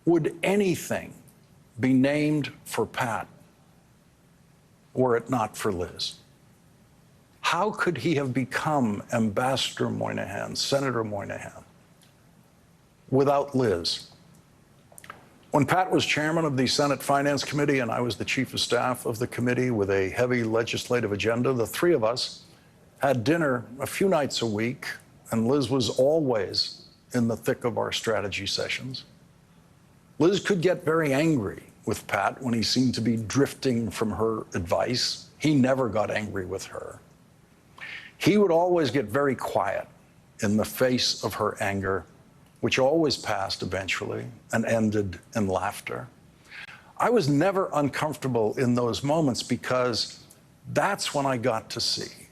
would anything be named for Pat were it not for Liz? How could he have become Ambassador Moynihan, Senator Moynihan, without Liz? When Pat was chairman of the Senate Finance Committee and I was the chief of staff of the committee with a heavy legislative agenda, the 3 of us had dinner a few nights a week, and Liz was always in the thick of our strategy sessions. Liz could get very angry with Pat when he seemed to be drifting from her advice. He never got angry with her. He would always get very quiet in the face of her anger, which always passed eventually and ended in laughter. I was never uncomfortable in those moments because that's when I got to see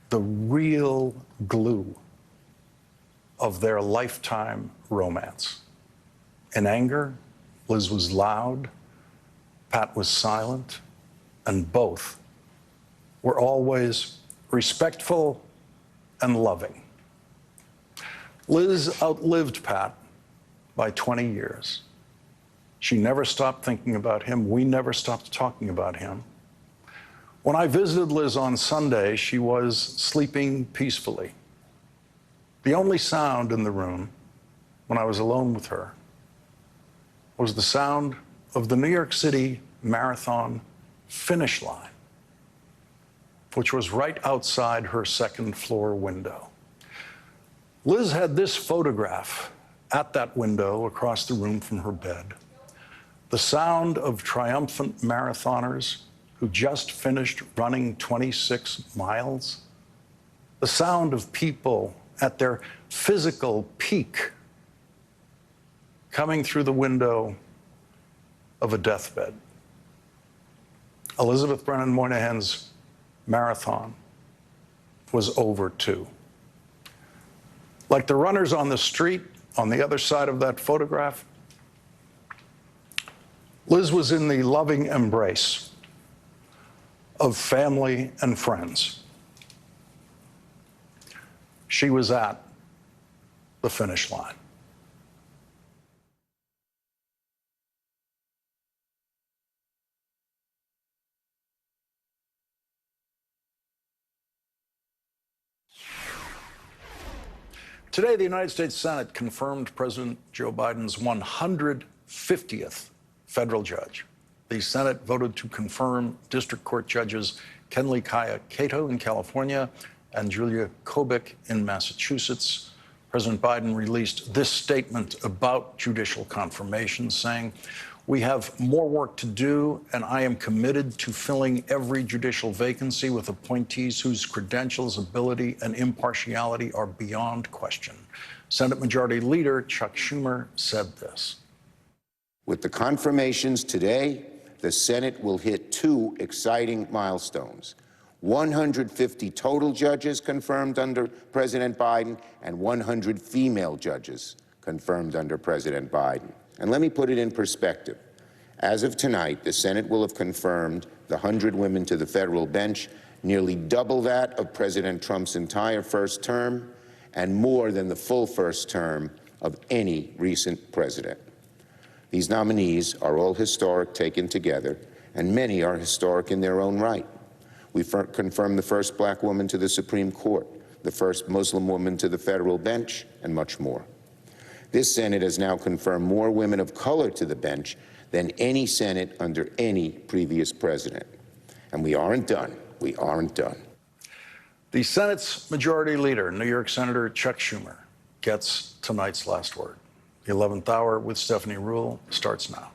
the real glue of their lifetime romance. In anger, Liz was loud, Pat was silent, and both were always respectful and loving. Liz outlived Pat by 20 years. She never stopped thinking about him. We never stopped talking about him. When I visited Liz on Sunday, she was sleeping peacefully. The only sound in the room when I was alone with her was the sound of the New York City Marathon finish line, which was right outside her second-floor window. Liz had this photograph at that window across the room from her bed. The sound of triumphant marathoners who just finished running 26 miles. The sound of people at their physical peak coming through the window of a deathbed. Elizabeth Brennan Moynihan's marathon was over too. Like the runners on the street on the other side of that photograph, Liz was in the loving embrace of family and friends. She was at the finish line. Today, the United States Senate confirmed President Joe Biden's 150th federal judge. The Senate voted to confirm District Court judges Kenley Kaya Cato in California and Julia Kobik in Massachusetts. President Biden released this statement about judicial confirmation, saying, "We have more work to do, and I am committed to filling every judicial vacancy with appointees whose credentials, ability, and impartiality are beyond question." Senate Majority Leader Chuck Schumer said this. With the confirmations today, the Senate will hit two exciting milestones: 150 total judges confirmed under President Biden and 100 female judges confirmed under President Biden. And let me put it in perspective. As of tonight, the Senate will have confirmed the 100 women to the federal bench, nearly double that of President Trump's entire first term, and more than the full first term of any recent president. These nominees are all historic taken together, and many are historic in their own right. We confirmed the first black woman to the Supreme Court, the first Muslim woman to the federal bench, and much more. This Senate has now confirmed more women of color to the bench than any Senate under any previous president. And we aren't done. We aren't done. The Senate's Majority Leader, New York Senator Chuck Schumer, gets tonight's last word. The 11th hour with Stephanie Ruhle starts now.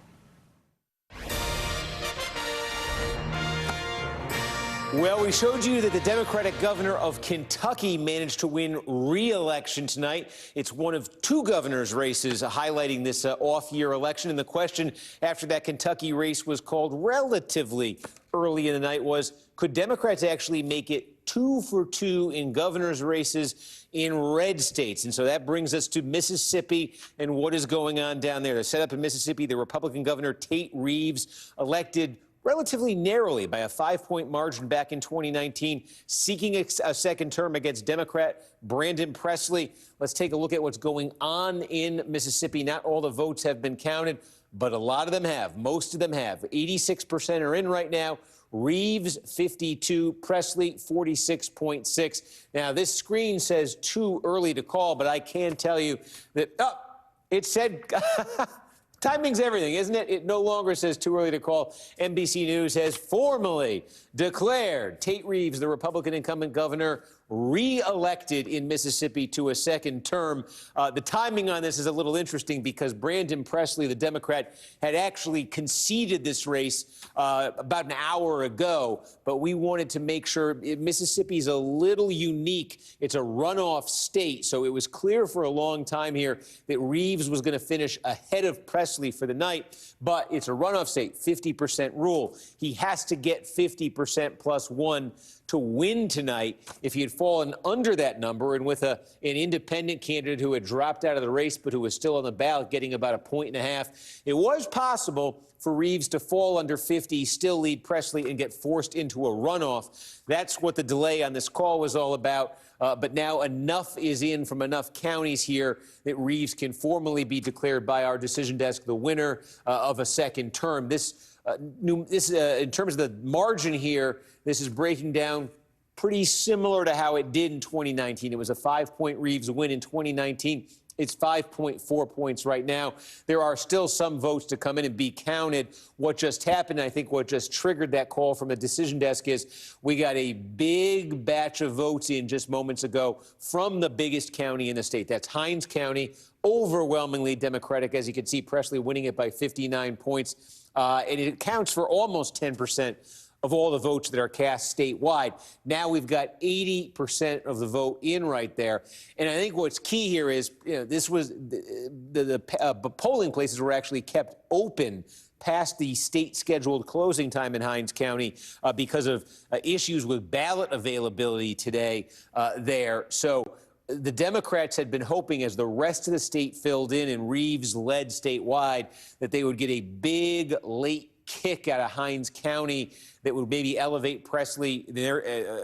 Well, we showed you that the Democratic governor of Kentucky managed to win re-election tonight. It's one of two governors' races highlighting this off-year election. And the question after that Kentucky race was called relatively early in the night was, could Democrats actually make it 2 for 2 in governor's races in red states? And so that brings us to Mississippi and what is going on down there. To set up in Mississippi, the Republican governor Tate Reeves elected relatively narrowly by a 5-point margin back in 2019, seeking a second term against Democrat Brandon Presley. Let's take a look at what's going on in Mississippi. Not all the votes have been counted, but a lot of them have. Most of them have. 86% are in right now. Reeves, 52, Presley, 46.6. Now, this screen says too early to call, but I can tell you that, it said... Timing's everything, isn't it? It no longer says too early to call. NBC News has formally declared Tate Reeves, the Republican incumbent governor, re-elected in Mississippi to a second term. The timing on this is a little interesting because Brandon Presley, the Democrat, had actually conceded this race about an hour ago, but we wanted to make sure Mississippi's a little unique. It's a runoff state, so it was clear for a long time here that Reeves was going to finish ahead of Presley for the night, but it's a runoff state, 50% rule. He has to get 50% plus 1 to win tonight. If he had fallen under that number and with an independent candidate who had dropped out of the race but who was still on the ballot getting about 1.5 points, it was possible for Reeves to fall under 50, still lead Presley, and get forced into a runoff. That's what the delay on this call was all about. But now enough is in from enough counties here that Reeves can formally be declared by our decision desk the winner of a second term. In terms of the margin here, this is breaking down pretty similar to how it did in 2019. It was a 5-point Reeves win in 2019. It's 5.4 points right now. There are still some votes to come in and be counted. What just happened, I think what just triggered that call from the decision desk is we got a big batch of votes in just moments ago from the biggest county in the state. That's Hines County, overwhelmingly Democratic. As you can see, Presley winning it by 59 points. And it accounts for almost 10% of all the votes that are cast statewide. Now we've got 80% of the vote in right there. And I think what's key here is, this was the polling places were actually kept open past the state-scheduled closing time in Hines County because of issues with ballot availability today there. So the Democrats had been hoping, as the rest of the state filled in and Reeves led statewide, that they would get a big late kick out of Hines County that would maybe elevate Presley,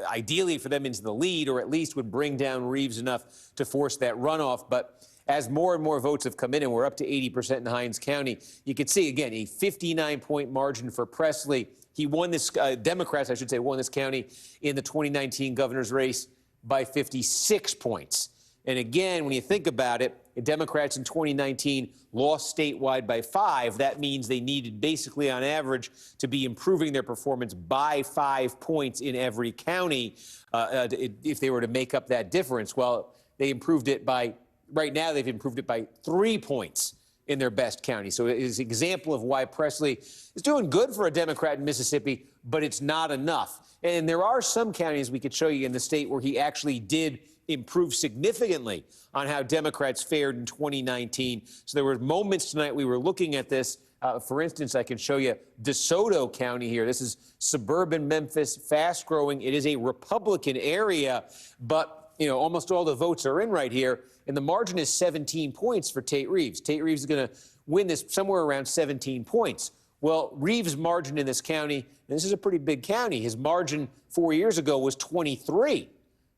ideally for them, into the lead, or at least would bring down Reeves enough to force that runoff. But as more and more votes have come in, and we're up to 80% in Hines County, you can see, again, a 59-point margin for Presley. He won this, Democrats, I should say, won this county in the 2019 governor's race by 56 points. And again, when you think about it, the Democrats in 2019 lost statewide by 5. That means they needed basically on average to be improving their performance by 5 points in every county if they were to make up that difference. Well, they improved it by, right now they've improved it by 3 points in their best county. So it is an example of why Presley is doing good for a Democrat in Mississippi, but it's not enough. And there are some counties we could show you in the state where he actually did improve significantly on how Democrats fared in 2019. So there were moments tonight we were looking at this. For instance, I can show you DeSoto County here. This is suburban Memphis, fast growing. It is a Republican area, but almost all the votes are in right here. And the margin is 17 points for Tate Reeves. Tate Reeves is going to win this somewhere around 17 points. Well, Reeves' margin in this county, and this is a pretty big county, his margin 4 years ago was 23.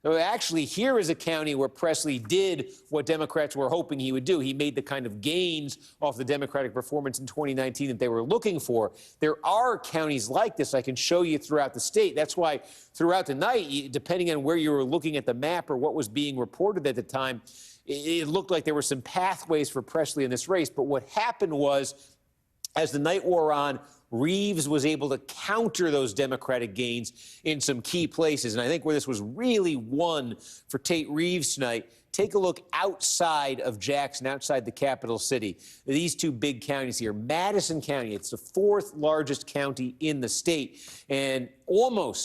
So actually, here is a county where Presley did what Democrats were hoping he would do. He made the kind of gains off the Democratic performance in 2019 that they were looking for. There are counties like this I can show you throughout the state. That's why throughout the night, depending on where you were looking at the map or what was being reported at the time, it looked like there were some pathways for Presley in this race. But what happened was, as the night wore on, Reeves was able to counter those Democratic gains in some key places. And I think where this was really won for Tate Reeves tonight, take a look outside of Jackson, outside the capital city. These two big counties here. Madison County, it's the 4th largest county in the state. And almost